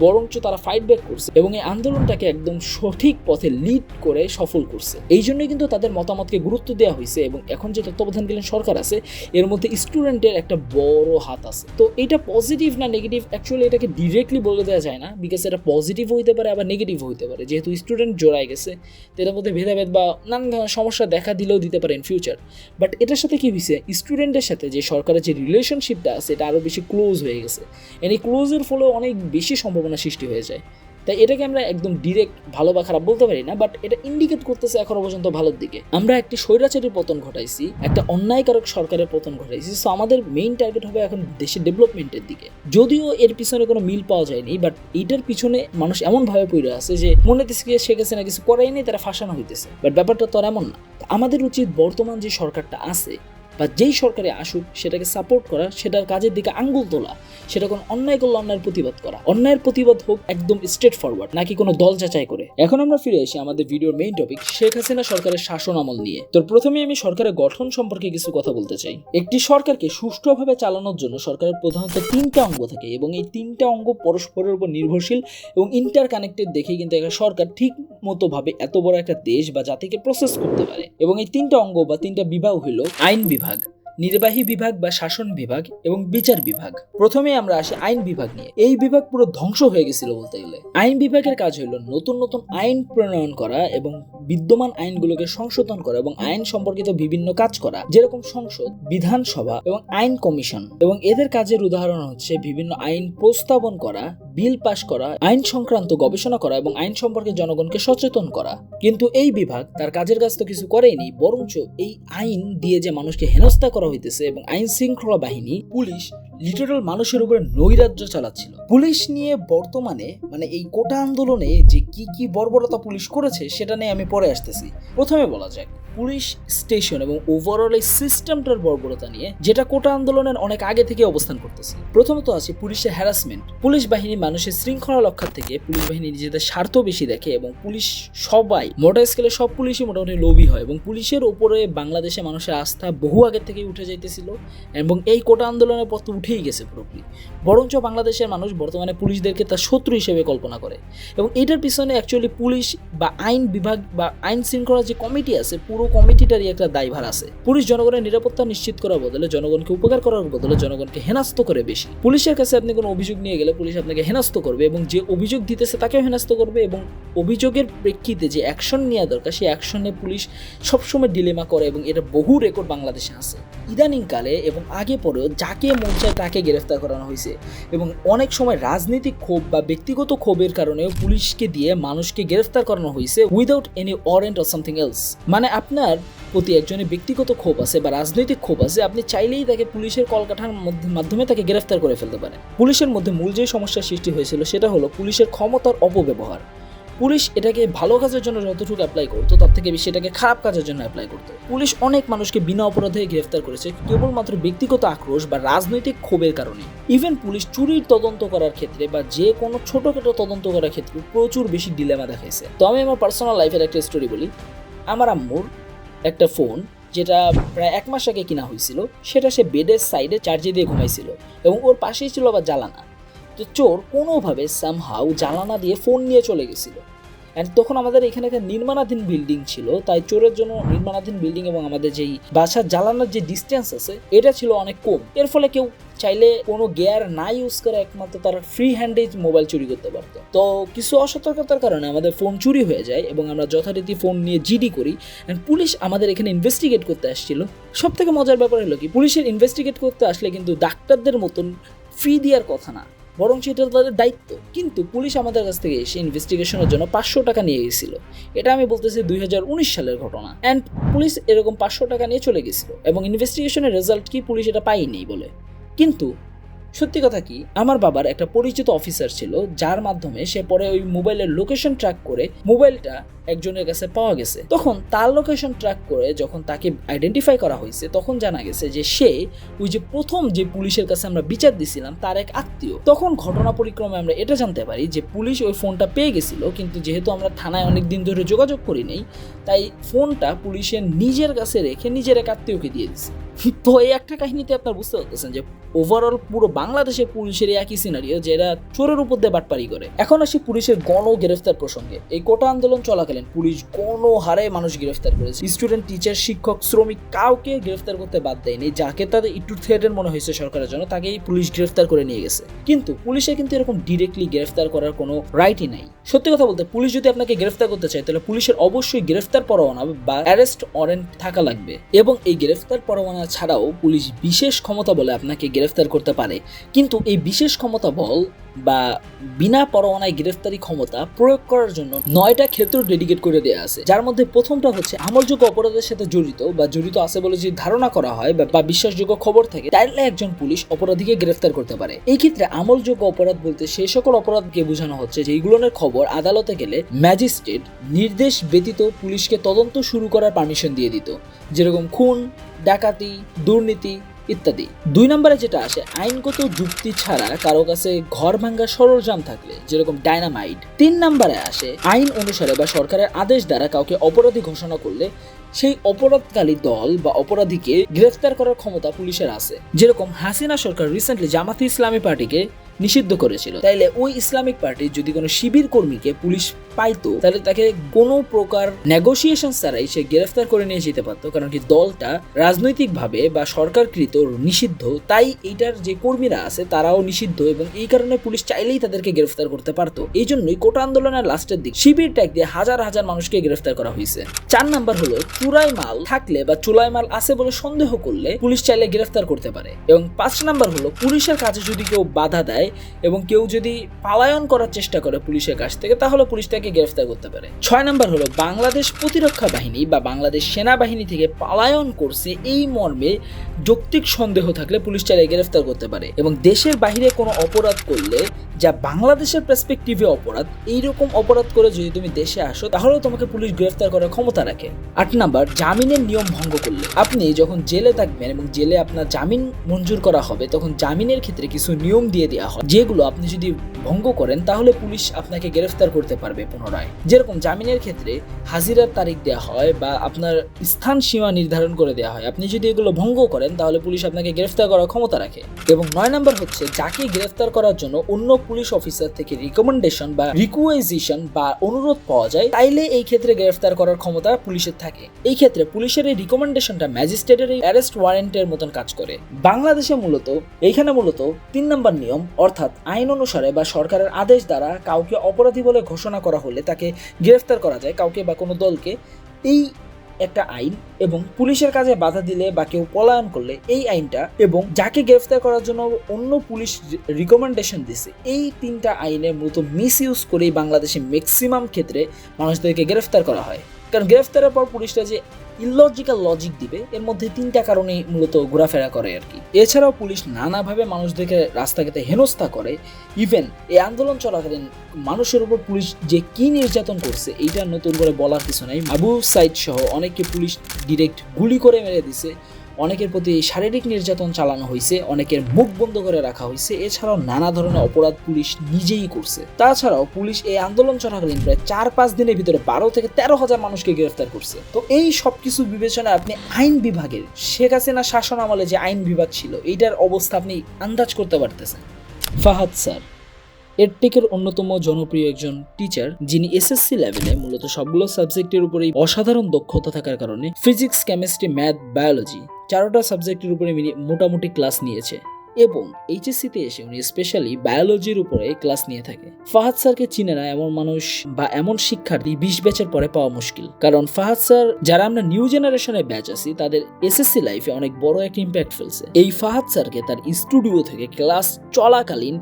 [SPEAKER 1] বরঞ্চ তারা ফাইট ব্যাক করছে এবং এই আন্দোলনটাকে একদম সঠিক পথে লিড করে সফল করছে। এই জন্যই কিন্তু তাদের মতামতকে গুরুত্ব দেওয়া হয়েছে, এবং এখন যে তত্ত্বাবধানকালীন সরকার আছে এর মধ্যে স্টুডেন্টের একটা বড় হাত আছে। তো এটা পজিটিভ না নেগেটিভ, অ্যাকচুয়ালি এটাকে ডিরেক্টলি বলে দেওয়া যায় না, বিকজ এটা পজিটিভ হইতে পারে আবার নেগেটিভ হইতে পারে। যেহেতু স্টুডেন্ট জড়ায় গেছে, তো এটার মধ্যে ভেদাভেদ বা নানান ধরনের সমস্যা দেখা দিলেও দিতে পারে ইন ফিউচার। বাট এটার সাথে কি হয়েছে, স্টুডেন্টের সাথে যে সরকারের যে রিলেশনশিপটা আছে এটা আরও বেশি ক্লোজ হয়ে গেছে, এই ক্লোজের ফলে অনেক বেশি সম্ভাবনা সৃষ্টি হয়ে যায়। তাই এটাকে আমরা একদম ডিরেক্ট ভালো বা খারাপ বলতে পারি না, বাট এটা ইন্ডিকেট করতেছে এখনো পর্যন্ত ভালোর দিকে। আমরা একটি স্বৈরাচারীর পতন ঘটাইছি, একটা অন্যায়কারক সরকারের পতন ঘটাইছি। সো আমাদের মেইন টার্গেট হবে এখন দেশের ডেভেলপমেন্টের দিকে। যদিও এর পিছনে কোনো মিল পাওয়া যায়নি, বাট এইটার পিছনে মানুষ এমনভাবে পড়ে আছে যে মনে হচ্ছে শেখ হাসিনা কিছু করাইনি, তারা ফাঁসানো হইতেছে। বাট ব্যাপারটা তো আর এমন না। আমাদের উচিত বর্তমান যে সরকারটা আছে বা যেই সরকারে আসুক সেটাকে সাপোর্ট করা, সেটার কাজের দিকে আঙ্গুল তোলা, সেটা কোনো অন্যায় করলে অন্যায়ের প্রতিবাদ করা। অন্যায়ের প্রতিবাদ হোক একদম স্ট্রেট ফরওয়ার্ড, নাকি কোনো দল যাচাই করে। এখন আমরা ফিরে আসি আমাদের ভিডিওর মেইন টপিক, শেখ হাসিনা সরকারের শাসন আমল নিয়ে। তো প্রথমে আমি সরকারের গঠন সম্পর্কে কিছু কথা বলতে চাই। একটি সরকারকে সুষ্ঠুভাবে চালানোর জন্য সরকারের প্রধানত 3টা অঙ্গ থাকে, এবং এই 3টা অঙ্গ পরস্পরের উপর নির্ভরশীল এবং ইন্টার কানেক্টেড দেখেই কিন্তু একটা সরকার ঠিক মতো ভাবে এত বড় একটা দেশ বা জাতিকে প্রসেস করতে পারে। এবং এই 3টা অঙ্গ বা 3টা বিভাগ হলো আইন বিভাগ, নির্বাহী বিভাগ বা শাসন বিভাগ এবং বিচার বিভাগ। প্রথমে আমরা আসি আইন বিভাগ নিয়ে। এই বিভাগ পুরো ধ্বংস হয়ে গেছিল বলতে গেলে। আইন বিভাগের কাজ হলো নতুন নতুন আইন প্রণয়ন করা এবং বিদ্যমান আইনগুলোকে সংশোধন করা এবং আইন সম্পর্কিত বিভিন্ন কাজ করা, যেরকম সংসদ, বিধানসভা এবং আইন কমিশন। এবং এদের কাজের উদাহরণ হচ্ছে বিভিন্ন আইন প্রস্তাবন করা, বিল পাস করা, আইন সংক্রান্ত গবেষণা করা এবং আইন সম্পর্কে জনগণকে সচেতন করা। কিন্তু এই বিভাগ তার কাজের কাজ তো কিছু করেইনি, বরঞ্চ এই আইন দিয়ে যে মানুষকে হেনস্থা করা হইতেছে এবং আইন শৃঙ্খলা বাহিনী, পুলিশ লিটারাল মানুষের উপরে নৈরাজ্য চালাচ্ছিল। পুলিশ নিয়ে বর্তমানে এই কোটা আন্দোলনে যে কি বর্বরতা পুলিশ করেছে সেটা নিয়ে আমি পরে আসতেছি। প্রথমে বলা যাক পুলিশ স্টেশন এবং ওভারঅল এই সিস্টেমটার বর্বরতা নিয়ে, যেটা কোটা আন্দোলনের অনেক আগে থেকে অবস্থান করতেছে। প্রথমত আছে পুলিশের হ্যারাসমেন্ট। পুলিশ বাহিনী মানুষের শৃঙ্খলা রক্ষার থেকে পুলিশ বাহিনী নিজেদের স্বার্থ বেশি দেখে, এবং পুলিশ সবাই মোটা স্কেলে সব পুলিশই মোটামুটি লোভী হয়, এবং পুলিশের উপরে বাংলাদেশে মানুষের আস্থা বহু আগের থেকেই উঠে যাইতেছিল, এবং এই কোটা আন্দোলনের পর তো উঠেই গেছে পুরোপুরি। বরঞ্চ বাংলাদেশের মানুষ বর্তমানে পুলিশদেরকে তার শত্রু হিসেবে কল্পনা করে, এবং এটার পিছনে অ্যাকচুয়ালি পুলিশ বা আইন বিভাগ বা আইন শৃঙ্খলা যে কমিটি আছে, পুরো কমিটিটারই একটা দায়ভার আছে। পুলিশ জনগণের নিরাপত্তা নিশ্চিত করার বদলে, জনগণকে উপকার করার বদলে জনগণকে হেনস্থ করে বেশি। পুলিশের কাছে আপনি কোনো অভিযোগ নিয়ে গেলে পুলিশ আপনাকে হেনস্থ করবে, এবং যে অভিযোগ দিতেছে তাকেও হেনস্থ করবে, এবং অভিযোগের প্রেক্ষিতে যে অ্যাকশন নেওয়া দরকার সেই অ্যাকশনে পুলিশ সবসময় ডিলেমা করে, এবং এটা বহু রেকর্ড বাংলাদেশে আছে। ইদানিংকালে এবং আগে পরেও যাকে মন চায় তাকে গ্রেফতার করানো হয়েছে, এবং অনেক সময় রাজনৈতিক ক্ষোভ বা ব্যক্তিগত ক্ষোভের কারণেও পুলিশকে দিয়ে মানুষকে গ্রেফতার করানো হয়েছে without any warrant or something else. আপনার প্রতি একজনের ব্যক্তিগত ক্ষোভ আছে বা রাজনৈতিক ক্ষোভ আছে, আপনি চাইলেই তাকে পুলিশের কলকাঠার মাধ্যমে তাকে গ্রেফতার করে ফেলতে পারেন। পুলিশের মধ্যে মূল যে সমস্যার সৃষ্টি হয়েছিল সেটা হলো পুলিশের ক্ষমতার অপব্যবহার। পুলিশ এটাকে ভালো কাজের জন্য যতটুকু অ্যাপ্লাই করতো তার থেকে বেশি এটাকে খারাপ কাজের জন্য অ্যাপ্লাই করতো। পুলিশ অনেক মানুষকে বিনা অপরাধে গ্রেফতার করেছে কেবলমাত্র ব্যক্তিগত আক্রোশ বা রাজনৈতিক ক্ষোভের কারণে। ইভেন পুলিশ চুরির তদন্ত করার ক্ষেত্রে বা যে কোনো ছোটখাটো তদন্ত করার ক্ষেত্রে প্রচুর বেশি ডিলেমা দেখাইছে। তো আমি আমার পার্সোনাল লাইফের একটা স্টোরি বলি। আমার আম্মুর একটা ফোন, যেটা প্রায় 1 মাস আগে কিনা হয়েছিল, সেটা সে বেডের সাইডে চার্জে দিয়ে ঘুমাইছিল, এবং ওর পাশেই ছিল আবার জ্বালানা। তো চোর কোনোভাবে সামহাউ জ্বালানা দিয়ে ফোন নিয়ে চলে গেছিল। অ্যান্ড তখন আমাদের এখানে একটা নির্মাণাধীন বিল্ডিং ছিল, তাই চোরের জন্য নির্মাণাধীন বিল্ডিং এবং আমাদের যেই বাসার জ্বালানার যে ডিস্টেন্স আছে এটা ছিল অনেক কম। এর ফলে কেউ চাইলে কোনো গিয়ার না ইউজ করে একমাত্র তারা ফ্রি হ্যান্ডে মোবাইল চুরি করতে পারতো। তো কিছু অসতর্কতার কারণে আমাদের ফোন চুরি হয়ে যায়, এবং আমরা যথারীতি ফোন নিয়ে জিডি করি। অ্যান্ড পুলিশ আমাদের এখানে ইনভেস্টিগেট করতে আসছিল। সব থেকে মজার ব্যাপার হলো কি, পুলিশের ইনভেস্টিগেট করতে আসলে কিন্তু ডাক্তারদের মতন ফি দেওয়ার কথা না, বরং সেটা তাদের দায়িত্ব। কিন্তু পুলিশ আমাদের কাছ থেকে এসে ইনভেস্টিগেশনের জন্য 500 টাকা নিয়ে গেছিল। এটা আমি বলতেছি 2019 সালের ঘটনা। অ্যান্ড পুলিশ এরকম 500 টাকা নিয়ে চলে গেছিল, এবং ইনভেস্টিগেশনের রেজাল্ট কি পুলিশ এটা পায়নি বলে। কিন্তু সত্যি কথা কি, আমার বাবার একটা পরিচিত অফিসার ছিল, যার মাধ্যমে সে পরে ওই মোবাইলের লোকেশন ট্র্যাক করে মোবাইলটা একজনের কাছে পাওয়া গেছে। তখন তার লোকেশন ট্র্যাক করে যখন তাকে আইডেন্টিফাই করা হয়েছে, তখন জানা গেছে যে সে ওই যে প্রথম যে পুলিশের কাছে আমরা বিচার দিছিলাম তার এক আত্মীয়। তখন ঘটনা পরিক্রমে আমরা এটা জানতে পারি যে পুলিশ ওই ফোনটা পেয়ে গেছিল, কিন্তু যেহেতু আমরা থানায় অনেক দিন ধরে যোগাযোগ করি নেই, তাই ফোনটা পুলিশের নিজের কাছে রেখে নিজের এক আত্মীয়কে দিয়ে দিছে। তো এই একটা কাহিনীতে আপনার বুঝতে পারতেছেন যে ওভারঅল পুরো বাংলাদেশের পুলিশের একই সিনারিও, যেটা চোরের উপর দিয়ে বাটপারি করে। এখন আসি পুলিশের গণ গ্রেফতার প্রসঙ্গে। এই কোটা আন্দোলন চলাকালীন পুলিশ গণহারে মানুষ গ্রেফতার করেছে। স্টুডেন্ট, টিচার, শিক্ষক, শ্রমিক কাউকে গ্রেফতার করতে বাদ দেয়নি। যাকে তাদের একটু থ্রেটের মনে হয়েছে সরকারের জন্য, তাকেই পুলিশ গ্রেফতার করে নিয়ে গেছে। কিন্তু পুলিশের কিন্তু এরকম ডিরেক্টলি গ্রেফতার করার কোনো রাইটই নাই। সত্যি কথা বলতে, পুলিশ যদি আপনাকে গ্রেফতার করতে চায় তাহলে পুলিশের অবশ্যই গ্রেফতার পরোয়ানা বা অ্যারেস্ট ওয়ারেন্ট থাকা লাগবে, এবং এই গ্রেফতার পরোয়ানা ছাড়াও পুলিশ বিশেষ ক্ষমতা বলে আপনাকে গ্রেফতার করতে পারে। কিন্তু এই বিশেষ ক্ষমতা বল বা বিনা পরোয়ানায় গ্রেফতারি ক্ষমতা প্রয়োগ করার জন্য 9টা ক্ষেত্র ডেডিকেট করে দেওয়া আছে, যার মধ্যে প্রথমটা হচ্ছে আমলযোগ্য অপরাধের সাথে জড়িত আছে বলে যদি ধারণা করা হয় বা বিশ্বাসযোগ্য খবর থাকে, তাহলে একজন পুলিশ অপরাধীকে গ্রেফতার করতে পারে। এই ক্ষেত্রে আমলযোগ্য অপরাধ বলতে সেই সকল অপরাধকে বোঝানো হচ্ছে যেগুলোর খবর আদালতে গেলে ম্যাজিস্ট্রেট নির্দেশ ব্যতীত পুলিশকে তদন্ত শুরু করার পারমিশন দিয়ে দিত, যেরকম খুন, ডাকাতি, দুর্নীতি ইত্যাদি। 2 নম্বরে যেটা আসে, আইনগত যুক্তি ছাড়া কারো কাছে ঘর ভাঙার সরঞ্জাম থাকলে, যেরকম ডায়নামাইট। 3 নম্বরে আসে, আইন অনুসারে বা সরকারের আদেশ দ্বারা কাউকে অপরাধী ঘোষণা করলে সেই অপরাধকারী দল বা অপরাধীকে গ্রেফতার করার ক্ষমতা পুলিশের আছে। যেরকম হাসিনা সরকার রিসেন্টলি জামাতে ইসলামী পার্টিকে নিষিদ্ধ করেছিল, তাইলে ওই ইসলামিক পার্টির যদি কোনো শিবির কর্মীকে পুলিশ পাইতো, তাহলে তাকে কোনো প্রকার নেগোসিয়েশন ছাড়াই সে গ্রেফতার করে নিয়ে যেতে পারতো, কারণ কি দলটা রাজনৈতিকভাবে বা সরকারকৃত নিষিদ্ধ, তাই এইটার যে কর্মীরা আছে তারাও নিষিদ্ধ, এবং এই কারণে পুলিশ চাইলেই তাদেরকে গ্রেফতার করতে পারতো। এই জন্যই কোটা আন্দোলনের লাস্টের দিক শিবির ট্যাগ দিয়ে হাজার হাজার মানুষকে গ্রেফতার করা হয়েছে। 4 নাম্বার হলো, চুরাই মাল থাকলে বা চুলাই মাল আছে বলে সন্দেহ করলে পুলিশ চাইলে গ্রেফতার করতে পারে। এবং 5 নাম্বার হলো, পুলিশের কাছে যদি কেউ বাধা দেয় এবং কেউ যদি পলায়ন করার চেষ্টা করে পুলিশের কাছ থেকে, তাহলে পুলিশ তাকে গ্রেফতার করতে পারে। 6 নাম্বার হলো, বাংলাদেশ প্রতিরক্ষা বাহিনী বা বাংলাদেশ সেনাবাহিনী থেকে পলায়ন করছে এই মর্মে যৌক্তিক সন্দেহ থাকলে পুলিশ চাইলে গ্রেফতার করতে পারে। এবং দেশের বাইরে কোনো অপরাধ করলে, যা বাংলাদেশের পার্সপেক্টিভে অপরাধ, এইরকম অপরাধ করে যদি তুমি দেশে আসো, তাহলেও তোমাকে পুলিশ গ্রেফতার করার ক্ষমতা রাখে। 8 নাম্বার, জামিনের নিয়ম ভঙ্গ করলে। আপনি যখন জেলে থাকবেন এবং জেলে আপনার জামিন মঞ্জুর করা হবে, তখন জামিনের ক্ষেত্রে কিছু নিয়ম দিয়ে দেওয়া হয়, যেগুলো আপনি যদি ভঙ্গ করেন তাহলে পুলিশ আপনাকে গ্রেফতার করতে পারবে পুনরায়। যেরকম জামিনের ক্ষেত্রে হাজিরার তারিখ দেওয়া হয় বা আপনার স্থান সীমা নির্ধারণ করে দেওয়া হয়, আপনি যদি এগুলো ভঙ্গ করেন তাহলে পুলিশ আপনাকে গ্রেফতার করার ক্ষমতা রাখে। এবং 9 নাম্বার হচ্ছে, যাকে গ্রেফতার করার জন্য অন্য পুলিশ অফিসার থেকে রিকমেন্ডেশন বা রিকুয়েজিশন বা অনুরোধ পাওয়া যায়, তাইলে এই ক্ষেত্রে গ্রেফতার করার ক্ষমতা পুলিশের থাকে। এই ক্ষেত্রে পুলিশের এই রিকমেন্ডেশনটা ম্যাজিস্ট্রেটের অ্যারেস্ট ওয়ারেন্টের মতন কাজ করে। বাংলাদেশে এইখানে মূলত 3 নাম্বার নিয়ম, অর্থাৎ আইন অনুসারে বা সরকারের আদেশ দ্বারা কাউকে অপরাধী বলে ঘোষণা করা হলে তাকে গ্রেফতার করা যায়, কাউকে বা কোনো দলকে। এই একটা আইন, এবং পুলিশের কাজে বাধা দিলে বা কেউ পলায়ন করলে এই আইনটা, এবং যাকে গ্রেফতার করার জন্য অন্য পুলিশ রিকমেন্ডেশন দিছে, এই 3টা আইনের মূলত মিসইউজ করেই বাংলাদেশে ম্যাক্সিমাম ক্ষেত্রে মানুষদেরকে গ্রেফতার করা হয়। কারণ গ্রেফতারের পর পুলিশটা যে ইলজিক্যাল লজিক দিবে, এর মধ্যে 3টা কারণেই মূলত ঘোরাফেরা করে আর কি। এছাড়াও পুলিশ নানাভাবে মানুষদেরকে রাস্তাঘাটে হেনস্থা করে। ইভেন এই আন্দোলন চলাকালীন মানুষের উপর পুলিশ যে কি নির্যাতন করছে, এইটা নতুন করে বলার কিছু নাই। আবু সাইদ সহ অনেককে পুলিশ ডিরেক্ট গুলি করে মেরে দিছে, অনেকের প্রতি শারীরিক নির্যাতন চালানো হয়েছে, অনেকের মুখ বন্ধ করে রাখা হয়েছে। এছাড়াও নানা ধরনের অপরাধ পুলিশ নিজেই করছে। তাছাড়াও পুলিশ এই আন্দোলন চলাকালীন প্রায় 4-5 দিনের ভিতরে 12 থেকে 13 হাজার মানুষকে গ্রেফতার করছে। তো এই সবকিছু বিবেচনায় আপনি আইন বিভাগের, শেখ হাসিনা শাসন আমলে যে আইন বিভাগ ছিল, এইটার অবস্থা আপনি আন্দাজ করতে পারতেছেন। ফাহাদ স্যার এডটেকের অন্যতম জনপ্রিয় একজন টিচার, যিনি এসএসসি লেভেলে মূলত সবগুলো সাবজেক্টের উপরেই অসাধারণ দক্ষতা থাকার কারণে ফিজিক্স, কেমিস্ট্রি, ম্যাথ, বায়োলজি 4টা সাবজেক্টের উপরে মোটামুটি ক্লাস নিয়েছে, এবং এইচএসসিতে এসে উনি স্পেশালি বায়োলজির উপরে ক্লাস নিয়ে থাকে। ফাহাদ স্যারকে চিনে না এমন মানুষ বা এমন শিক্ষার্থী 20 ব্যাচের পরে পাওয়া মুশকিল, কারণ ফাহাদ স্যার, যারা আমরা নিউ জেনারেশনের ব্যাচ আছি, তাদের এসএসসি লাইফে অনেক বড় একটা ইম্প্যাক্ট ফেলছে। এই ফাহাদ স্যারকে তার স্টুডিও থেকে ক্লাস চলাকালীন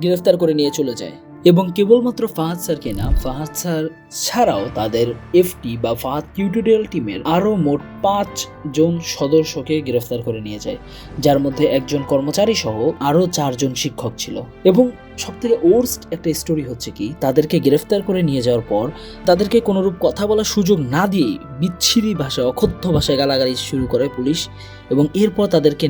[SPEAKER 1] গ্রেফতার করে নিয়ে চলে যায়। এবং কেবলমাত্র ফাহাদ স্যারকে না, ফাহাদ স্যার ছাড়াও তাদের এফটি বা ফাহাদ টিউটোরিয়াল টিমের আরও মোট 5 জন সদস্যকে গ্রেফতার করে নিয়ে যায়, যার মধ্যে একজন কর্মচারী সহ আরও 4 জন শিক্ষক ছিল। এবং সবথেকে ওর্স্ট একটা স্টোরি হচ্ছে কি, তাদেরকে গ্রেফতার করে নিয়ে যাওয়ার পর তাদেরকে কোনোরূপ কথা বলার সুযোগ না দিয়েই বিচ্ছিরি ভাষায়, অকথ্য ভাষায় গালাগালি শুরু করে পুলিশ, এবং এরপর তাদেরকে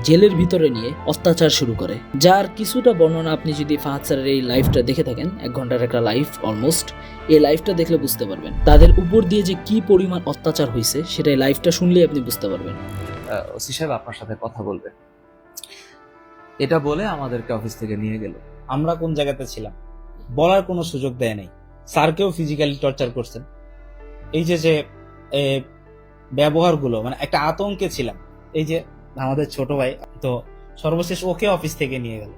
[SPEAKER 1] জেলের ভিতরে নিয়ে অত্যাচার শুরু করে। যার কিছুটা বর্ণনা আপনি যদি ফাহাদ স্যারের এই লাইভটা দেখে থাকেন, 1 ঘন্টার একটা লাইভ অলমোস্ট, এই লাইভটা দেখলে বুঝতে পারবেন তাদের উপর দিয়ে যে কি পরিমাণ অত্যাচার হয়েছে, সেটা এই লাইভটা শুনলেই আপনি বুঝতে পারবেন।
[SPEAKER 2] ওসি সাহেব আপনার সাথে কথা বলবে, এটা বলে আমাদেরকে অফিস থেকে নিয়ে গেল।
[SPEAKER 3] আমরা কোন জায়গাতে ছিলাম বলার কোনো সুযোগ দেয় নাই। স্যারকেও ফিজিক্যালি টর্চার করছেন। এই যে ব্যবহারগুলো, মানে একটা আতঙ্কে ছিলাম। এই যে আমাদের ছোট ভাই, তো সর্বশেষ ওকে অফিস থেকে নিয়ে গেল।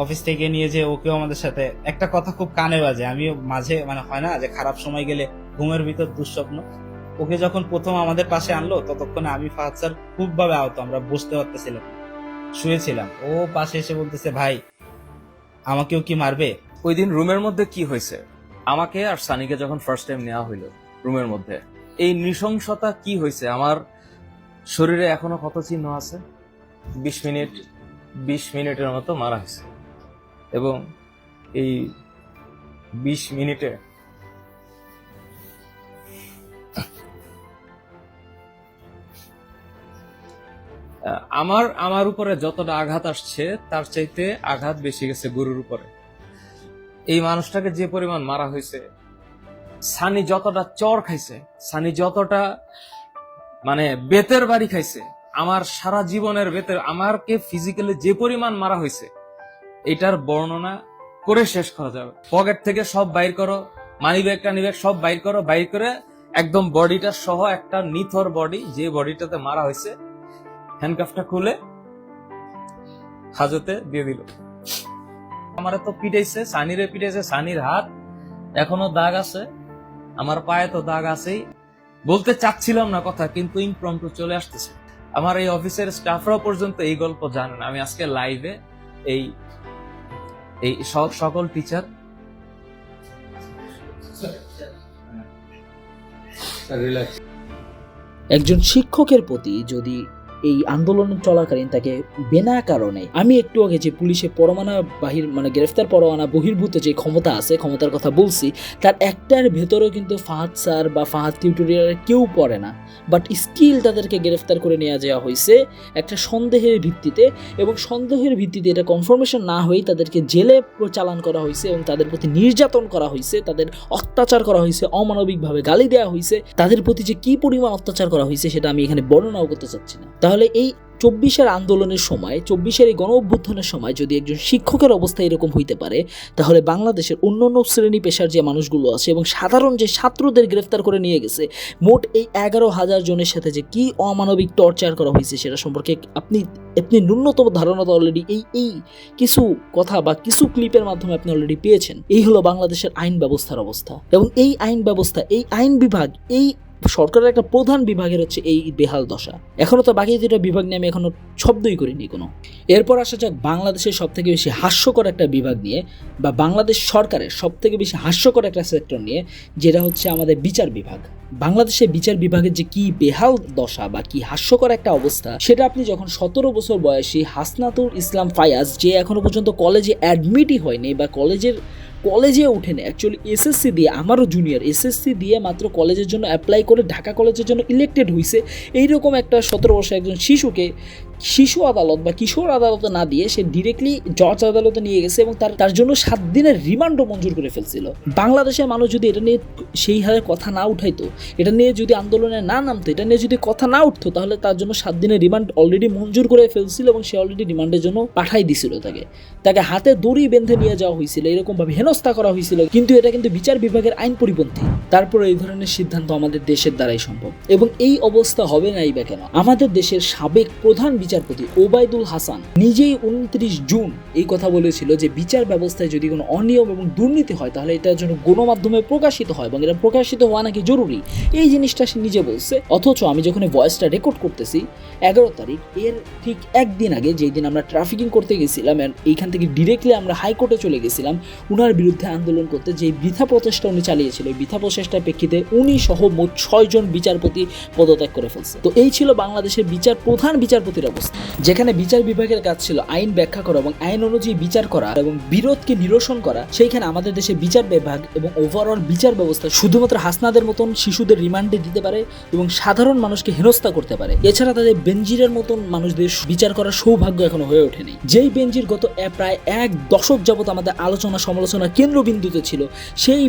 [SPEAKER 3] অফিস থেকে নিয়ে যে ওকেও আমাদের সাথে একটা কথা খুব কানে বাজে, আমিও মাঝে মানে হয় না যে খারাপ সময় গেলে ঘুমের ভিতর দুঃস্বপ্ন। ওকে যখন প্রথম আমাদের পাশে আনলো, ততক্ষণে আমি ফাহাদ স্যার খুব ভাবে আহত, আমরা বসতে পারতেছিলাম, শুয়েছিলাম। ও পাশে এসে বলতেছে, ভাই আমাকেও কি মারবে?
[SPEAKER 2] ওই দিন রুমের মধ্যে কি হয়েছে, আমাকে আর সানিকে যখন ফার্স্ট টাইম নেওয়া হইলো রুমের মধ্যে, এই নৃশংসতা কি হয়েছে, আমার শরীরে এখনো ক্ষত চিহ্ন আছে। 20 মিনিটের মতো মারা হয়েছে, এবং এই 20 মিনিটে আমার উপরে যতটা আঘাত আসছে তার চাইতে আঘাত বেশি গেছে গুরুর উপরে। এই মানুষটাকে যে পরিমাণ মারা হয়েছে, সানি যতটা চর খাইছে, সানি যতটা মানে বেতের বাড়ি খাইছে, আমার সারা জীবনের বেতের, আমারকে ফিজিক্যালি যে পরিমাণ মারা হয়েছে, এটার বর্ণনা করে শেষ করা যাবে। পকেট থেকে সব বাইর করো, মানি ব্যাগ টানি ব্যাগ সব বাইর করো, বাইর করে একদম বডিটা সহ একটা নিথর বডি, যে বডিটাতে মারা হয়েছে, হ্যান্ডকাফটা খুলে হাজতে দিয়ে দিল। আমারে তো পিটাইছে, সানিরে পিটাইছে, সানির হাত এখনো দাগ আছে, আমার পায়ে তো দাগ আছেই। বলতে চাচ্ছিলাম না কথা, কিন্তু ইমপ্রম্পটু চলে আসতেছে। আমার এই অফিসের স্টাফরাও পর্যন্ত এই গল্প জানে না। আমি আজকে লাইভে এই সকল টিচার,
[SPEAKER 1] একজন শিক্ষকের প্রতি যদি এই আন্দোলন চলাকালীন তাকে বিনা কারণে, আমি একটু আগে যে পুলিশে পরমানা বাহির মানে গ্রেফতার পরোয়ানা বহির্ভূত যে ক্ষমতা আছে, ক্ষমতার কথা বলছি, তার একটার ভেতরেও কিন্তু ফাহাদ স্যার বা ফাহাদ টিউটোরিয়ালের কেউ পড়ে না, বাট স্টিল তাদেরকে গ্রেফতার করে নিয়ে যাওয়া হয়েছে একটা সন্দেহের ভিত্তিতে, এবং সন্দেহের ভিত্তিতে এটা কনফার্মেশন না হয়েই তাদেরকে জেলে চালান করা হয়েছে, এবং তাদের প্রতি নির্যাতন করা হয়েছে, তাদের অত্যাচার করা হয়েছে, অমানবিকভাবে গালি দেওয়া হয়েছে। তাদের প্রতি যে কি পরিমাণ অত্যাচার করা হয়েছে সেটা আমি এখানে বর্ণনাও করতে চাচ্ছি না। তাহলে এই 24-এর আন্দোলনের সময়, 24-এর এই গণ অভ্যুত্থানের সময় যদি একজন শিক্ষকের অবস্থা এরকম হইতে পারে, তাহলে বাংলাদেশের অন্যান্য শ্রেণী পেশার যে মানুষগুলো আছে এবং সাধারণ যে ছাত্রদের গ্রেফতার করে নিয়ে গেছে, মোট এই 11,000 জনের সাথে যে কি অমানবিক টর্চার করা হয়েছে সেটা সম্পর্কে আপনি ন্যূনতম ধারণা তো অলরেডি এই কিছু কথা বা কিছু ক্লিপের মাধ্যমে আপনি অলরেডি পেয়েছেন। এই হলো বাংলাদেশের আইন ব্যবস্থার অবস্থা, এবং এই আইন ব্যবস্থা, এই আইন বিভাগ, এই সরকারের একটা প্রধান বিভাগের হচ্ছে এই বেহাল দশা। এখনো তো বাকি দুটো বিভাগ নিয়ে আমি এখনো শব্দই করিনি কোনো। এরপর আসা যাক বাংলাদেশের সব থেকে বেশি হাস্যকর একটা বিভাগ নিয়ে, বা বাংলাদেশ সরকারের সব থেকে বেশি হাস্যকর একটা সেক্টর নিয়ে, যেটা হচ্ছে আমাদের বিচার বিভাগ। বাংলাদেশের বিচার বিভাগের যে কি বেহাল দশা বা কি হাস্যকর একটা অবস্থা, সেটা আপনি যখন 17 বছর বয়সী হাসনাতুল ইসলাম ফায়াজ, যে এখনো পর্যন্ত কলেজে অ্যাডমিটই হয়নি বা কলেজে উঠেনি, অ্যাকচুয়ালি এসএসসি দিয়ে, আমারও জুনিয়র এসএসসি দিয়ে মাত্র কলেজের জন্য অ্যাপ্লাই করে ঢাকা কলেজের জন্য ইলেক্টেড হয়েছে, এইরকম একটা 17 বছর একজন শিশুকে শিশু আদালত বা কিশোর আদালতে না দিয়ে সে ডিরেক্টলি জজ আদালতে নিয়ে গেছে, এবং তার জন্য 7 দিনের রিমান্ডও মঞ্জুর করে ফেলছিল। বাংলাদেশের মানুষ যদি এটা নিয়ে সেই হারে কথা না উঠাইতো, এটা নিয়ে যদি আন্দোলনে না নামতো, এটা নিয়ে যদি কথা না উঠতো, তাহলে তার জন্য 7 দিনের রিমান্ড অলরেডি মঞ্জুর করে ফেলছিল, এবং সে অলরেডি রিমান্ডের জন্য পাঠাই দিছিল। তাকে হাতে দড়ি বেঁধে নিয়ে যাওয়া হয়েছিল, এরকমভাবে হেনস্থা করা হয়েছিল, কিন্তু এটা কিন্তু বিচার বিভাগের আইন পরিপন্থী। তারপরে এই ধরনের সিদ্ধান্ত আমাদের দেশের দ্বারাই সম্ভব, এবং এই অবস্থা হবে নাই বা কেন? আমাদের দেশের সাবেক প্রধান বিচারপতি ওবায়দুল হাসান নিজেই 29 জুন এই কথা বলেছিল যে বিচার ব্যবস্থায় যদি কোনো অনিয়ম এবং দুর্নীতি হয় তাহলে এটার জন্য গণমাধ্যমে প্রকাশিত হয় এবং এটা প্রকাশিত হওয়া নাকি জরুরি। এই জিনিসটা সে নিজে বলছে। অথচ আমি যখন ভয়েসটা রেকর্ড করতেছি 11 তারিখ, এর ঠিক একদিন আগে যেই দিন আমরা ট্রাফিকিং করতে গেছিলাম, এইখান থেকে ডিরেক্টলি আমরা হাইকোর্টে চলে গেছিলাম উনার বিরুদ্ধে আন্দোলন করতে, যে বৃথা প্রচেষ্টা উনি চালিয়েছিল, এই বৃথা প্রচেষ্টার প্রেক্ষিতে উনি সহ মোট 6 জন বিচারপতি পদত্যাগ করে ফেলছে। তো এই ছিল বাংলাদেশের প্রধান বিচারপতির অবস্থা, যেখানে বিচার বিভাগের কাজ ছিল আইন ব্যাখ্যা করা এবং আইন অনুযায়ী বিচার করা এবং বিরোধকে নিরসন করা। সেইখানে আমাদের দেশে বিচার বিভাগ এবং ওভারঅল বিচার ব্যবস্থা শুধুমাত্র হাসনাদের মতন শিশুদের রিমান্ডে দিতে পারে এবং সাধারণ মানুষকে হেনস্থা করতে পারে। এছাড়া তাদের বেনজিরের মতন মানুষদের বিচার করার সৌভাগ্য এখনো হয়ে ওঠেনি। যেই বেনজির গত প্রায় 1 দশক যাবত আমাদের আলোচনা সমালোচনা কেন্দ্রবিন্দুতে ছিল, সেই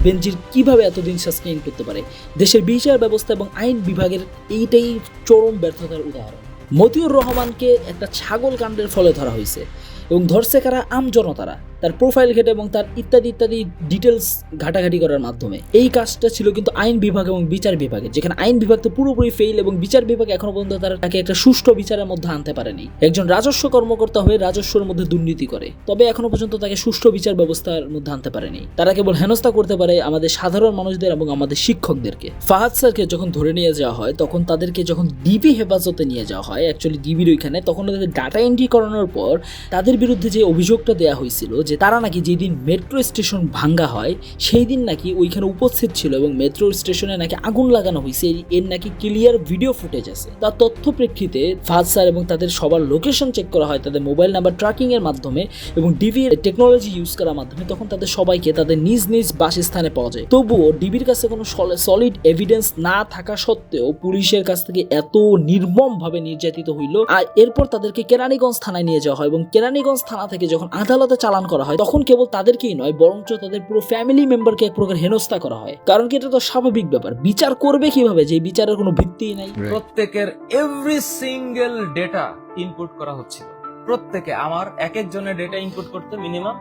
[SPEAKER 1] বেনজির কিভাবে এতদিন সাস্টেইন করতে পারে? দেশের বিচার ব্যবস্থা এবং আইন বিভাগের এইটাই চরম ব্যর্থতার উদাহরণ। মতিউর রহমানকে একটা ছাগল কাণ্ডের ফলে ধরা হয়েছে এবং ধরছে কারা? আমজনতারা, তার প্রোফাইল ঘেটে এবং তার ইত্যাদি ইত্যাদি ডিটেলস ঘাটাঘাটি করার মাধ্যমে। এই কাজটা ছিল কিন্তু আইন বিভাগ এবং বিচার বিভাগের, যেখানে আইন বিভাগ তো পুরোপুরি ফেইল এবং বিচার বিভাগ এখনো পর্যন্ত তাকে একটা সুষ্ঠু বিচারের মধ্যে আনতে পারেনি। একজন রাজস্ব কর্মকর্তা হয়ে রাজস্বের মধ্যে দুর্নীতি করে, তবে এখনো পর্যন্ত তাকে সুষ্ঠু বিচার ব্যবস্থার মধ্যে আনতে পারেনি। তারা কেবল হেনস্থা করতে পারে আমাদের সাধারণ মানুষদের এবং আমাদের শিক্ষকদেরকে। ফাহাদ স্যারকে যখন ধরে নিয়ে যাওয়া হয়, তখন তাদেরকে যখন ডিবি হেফাজতে নিয়ে যাওয়া হয়, অ্যাকচুয়ালি ডিবির ওইখানে, তখন তাদের ডাটা এন্ট্রি করানোর পর তাদের বিরুদ্ধে যে অভিযোগটা দেওয়া হয়েছিল যে তারা নাকি যেদিন মেট্রো স্টেশন ভাঙ্গা হয় সেই দিন নাকি ওইখানে উপস্থিত ছিল এবং মেট্রো স্টেশনে নাকি আগুন লাগানো হয়েছে, এর নাকি ক্লিয়ার ভিডিও ফুটেজ আছে। তার তথ্য প্রেক্ষিতে ফাহাদ স্যার এবং তাদের সবার লোকেশন চেক করা হয় তাদের মোবাইল নাম্বার ট্র্যাকিং এর মাধ্যমে এবং ডিবি এর টেকনোলজি ইউজ করার মাধ্যমে। তখন তাদের সবাইকে তাদের নিজ নিজ বাসস্থানে পাওয়া যায়। তবুও ডিবির কাছে কোনো সলিড এভিডেন্স না থাকা সত্ত্বেও পুলিশের কাছ থেকে এত নির্মমভাবে নির্যাতিত হইল। আর এরপর তাদেরকে কেরানীগঞ্জ থানায় নিয়ে যাওয়া হয় এবং কেরানীগঞ্জ থানা থেকে যখন আদালতে চালান করা হয়, তখন কেবল তাদেরকেই নয় বরঞ্চ তাদের পুরো ফ্যামিলি মেম্বারকে এক প্রকার হেনস্থা করা হয়। কারণ কি এটা তো স্বাভাবিক ব্যাপার, বিচার করবে কিভাবে যে বিচারের কোনো ভিত্তিই নাই।
[SPEAKER 2] প্রত্যেকের এভরি সিঙ্গেল ডেটা ইনপুট করা হচ্ছিল। প্রত্যেকে আমার এক একজনের ডেটা ইনপুট করতে মিনিমাম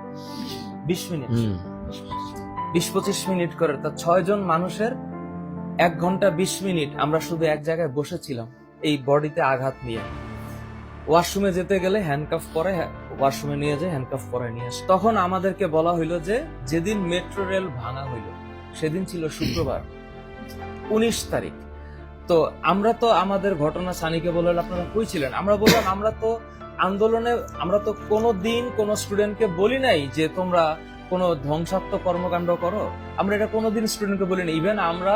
[SPEAKER 2] 20 মিনিট, 20-25 মিনিট করে। তা 6 জন মানুষের 1 ঘন্টা 20 মিনিট আমরা শুধু এক জায়গায় বসেছিলাম এই বডিতে আঘাত নিয়ে। ওয়াশরুমে যেতে গেলে হ্যান্ডকাফ পরে ওয়াশরুমে নিয়ে যায়, হ্যান্ডকাফ পরে নিয়ে আসে। তখন আমাদেরকে বলা হইলো যে যেদিন মেট্রো রেল ভাঙা হইল সেদিন ছিল শুক্রবার 19 তারিখ। তো আমরা তো আমাদের ঘটনা সানিকে বললাম আপনারা কই ছিলেন? আমরা বললাম আমরা তো আন্দোলনে, আমরা তো কোনোদিন কোনো স্টুডেন্টকে বলি নাই যে তোমরা কোনো ধ্বংসাত্মক কর্মকাণ্ড করো। আমরা এটা কোনোদিন স্টুডেন্টকে বলি না। ইভেন আমরা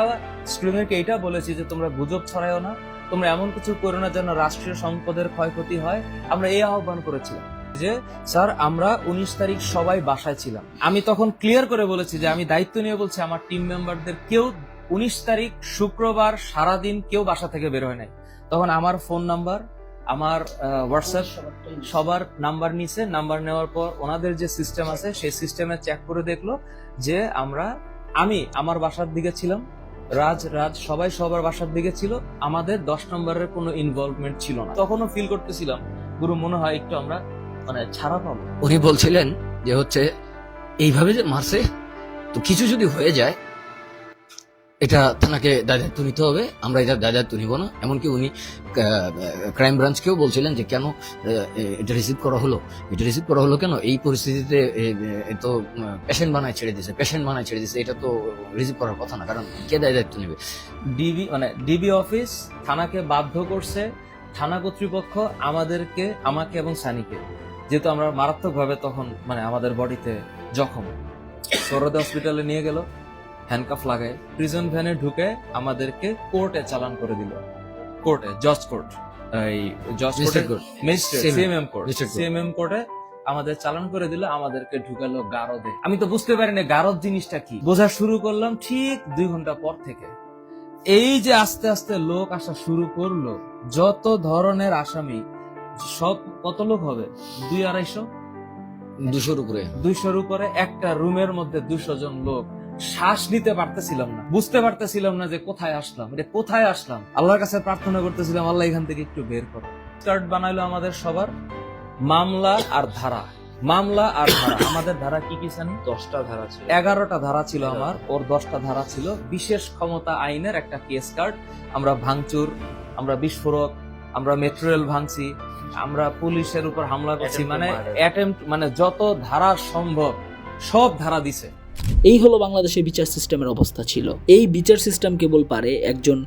[SPEAKER 2] স্টুডেন্টকে এটা বলেছি যে তোমরা গুজব ছড়ায়ও না, তোমরা এমন কিছু করো না যেন রাষ্ট্রীয় সম্পদের ক্ষয়ক্ষতি হয়। আমরা এই আহ্বান করেছিলাম যে স্যার আমরা 19 তারিখ সবাই বাসায় ছিলাম। আমি তখন ক্লিয়ার করে বলেছি যে আমি দায়িত্ব নিয়ে বলছি আমার টিম মেম্বারদের কেউ 19 তারিখ শুক্রবার সারাদিন কেউ বাসা থেকে বের হয় নাই। তখন আমার ফোন নাম্বার, আমার হোয়াটসঅ্যাপ সবার নাম্বার নিছে। নাম্বার নেওয়ার পর ওনাদের যে সিস্টেম আছে সেই সিস্টেমে চেক করে দেখলো যে আমি আমার বাসার দিকে ছিলাম, রাজ সবাই সবার বাসার দিকে ছিল, আমাদের 10 নম্বরের কোনো ইনভলভমেন্ট ছিল না। তখনও ফিল করতেছিলাম গুরু মনে হয় একটু আমরা মানে ছাড়া পাবো।
[SPEAKER 4] উনি বলছিলেন যে হচ্ছে এইভাবে যে মারছে, তো কিছু যদি হয়ে যায় এটা থানাকে দায়িত্ব নিতে হবে, আমরা এটা দায়িত্ব নিব না। এমনকি উনি ক্রাইম ব্রাঞ্চকেও বলছিলেন যে কেন এটা রিসিভ করা হলো কেন এই পরিস্থিতিতে? তো পেশেন্ট বানায় ছেড়ে দিছে, এটা তো রিসিভ করার কথা না, কারণ কে দায়িত্ব নেবে?
[SPEAKER 2] ডিবি অফিস থানাকে বাধ্য করছে, থানা কর্তৃপক্ষ আমাকে এবং সানিকে, যেহেতু আমরা মারাত্মকভাবে তখন মানে আমাদের বডিতে জখম, সরদে হসপিটালে নিয়ে গেল, হ্যান্ডকাফ লাগায় প্রিজন ভ্যানে ঢুকে আমাদেরকে কোর্টে চালান করে দিল। কোর্টে জজ কোর্ট, এই জজ কোর্ট ম্যাজিস্ট্রেট সিএমএম কোর্টে আমাদের চালান করে দিল, আমাদেরকে ঢুকালো গারদে। আমি তো বুঝতে পারিনি গারদ জিনিসটা কি, বোঝা শুরু করলাম ঠিক 2 ঘন্টা পর থেকে। এই যে আস্তে আস্তে লোক আসা শুরু করলো, যত ধরনের আসামি, সব কত লোক হবে? 200-250 উপরে একটা রুমের মধ্যে 200 জন লোক। শ্বাস নিতে পারতেছিলাম না, বুঝতে পারতেছিলাম না যে কোথায় আসলাম। আল্লাহর কাছে প্রার্থনা করতেছিলাম আল্লাহ এখান থেকে একটু বের করো। কার্ড বানাইলো আমাদের সবার, মামলা আর ধারা। আমাদের ধারা কি জানি? 10টা ধারা ছিল, 11টা ধারা ছিল আমার, ওর 10টা ধারা ছিল। বিশেষ ক্ষমতা আইনের একটা কেস কার্ড। আমরা ভাঙচুর, আমরা বিস্ফোরক, আমরা মেট্রো রেল ভাঙছি, আমরা পুলিশের উপর হামলা করছি,
[SPEAKER 3] Attempt to
[SPEAKER 2] মানে
[SPEAKER 3] murder.
[SPEAKER 2] অ্যাটেম্প্ট, মানে যত ধারা সম্ভব সব ধারা দিছে।
[SPEAKER 1] এই হলো বাংলাদেশের বিচার সিস্টেমের অবস্থা ছিল। এই বিচার সিস্টেম কেবল পারে একজন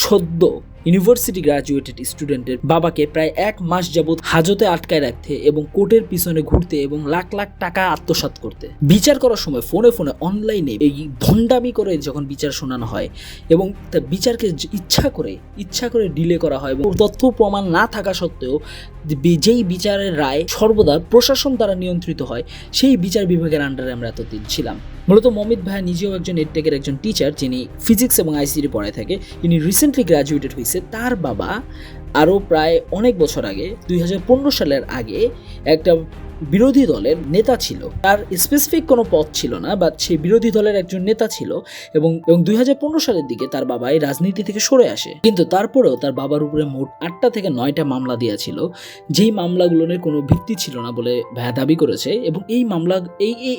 [SPEAKER 1] সদ্য ইউনিভার্সিটি গ্রাজুয়েটেড স্টুডেন্টের বাবাকে প্রায় 1 মাস যাবৎ হাজতে আটকায় রাখতে এবং কোর্টের পিছনে ঘুরতে এবং লাখ লাখ টাকা আত্মসাৎ করতে। বিচার করার সময় ফোনে ফোনে অনলাইনে এই ভণ্ডামি করে যখন বিচার শোনানো হয় এবং তার বিচারকে ইচ্ছা করে ডিলে করা হয় এবং তথ্য প্রমাণ না থাকা সত্ত্বেও যেই বিচারের রায় সর্বদা প্রশাসন দ্বারা নিয়ন্ত্রিত হয়, সেই বিচার বিভাগের আন্ডারে আমরা এতদিন ছিলাম। মূলত মমিত ভাইয়া নিজেও একজন এডটেকের একজন টিচার, যিনি ফিজিক্স এবং আইসিটি পড়ায় থাকে। ইনি রিসেন্টলি গ্র্যাজুয়েটেড হয়েছে। তার বাবা আরও প্রায় অনেক বছর আগে 2015 সালের আগে একটা বিরোধী দলের নেতা ছিল। তার স্পেসিফিক কোনো পদ ছিল না, বাট সে বিরোধী দলের একজন নেতা ছিল এবং 2015 সালের দিকে তার বাবা এই রাজনীতি থেকে সরে আসে। কিন্তু তারপরেও তার বাবার উপরে মোট 8টা থেকে 9টা মামলা দিয়েছিল, যেই মামলাগুলোর কোনো ভিত্তি ছিল না বলে ভাইয়া দাবি করেছে। এবং এই মামলা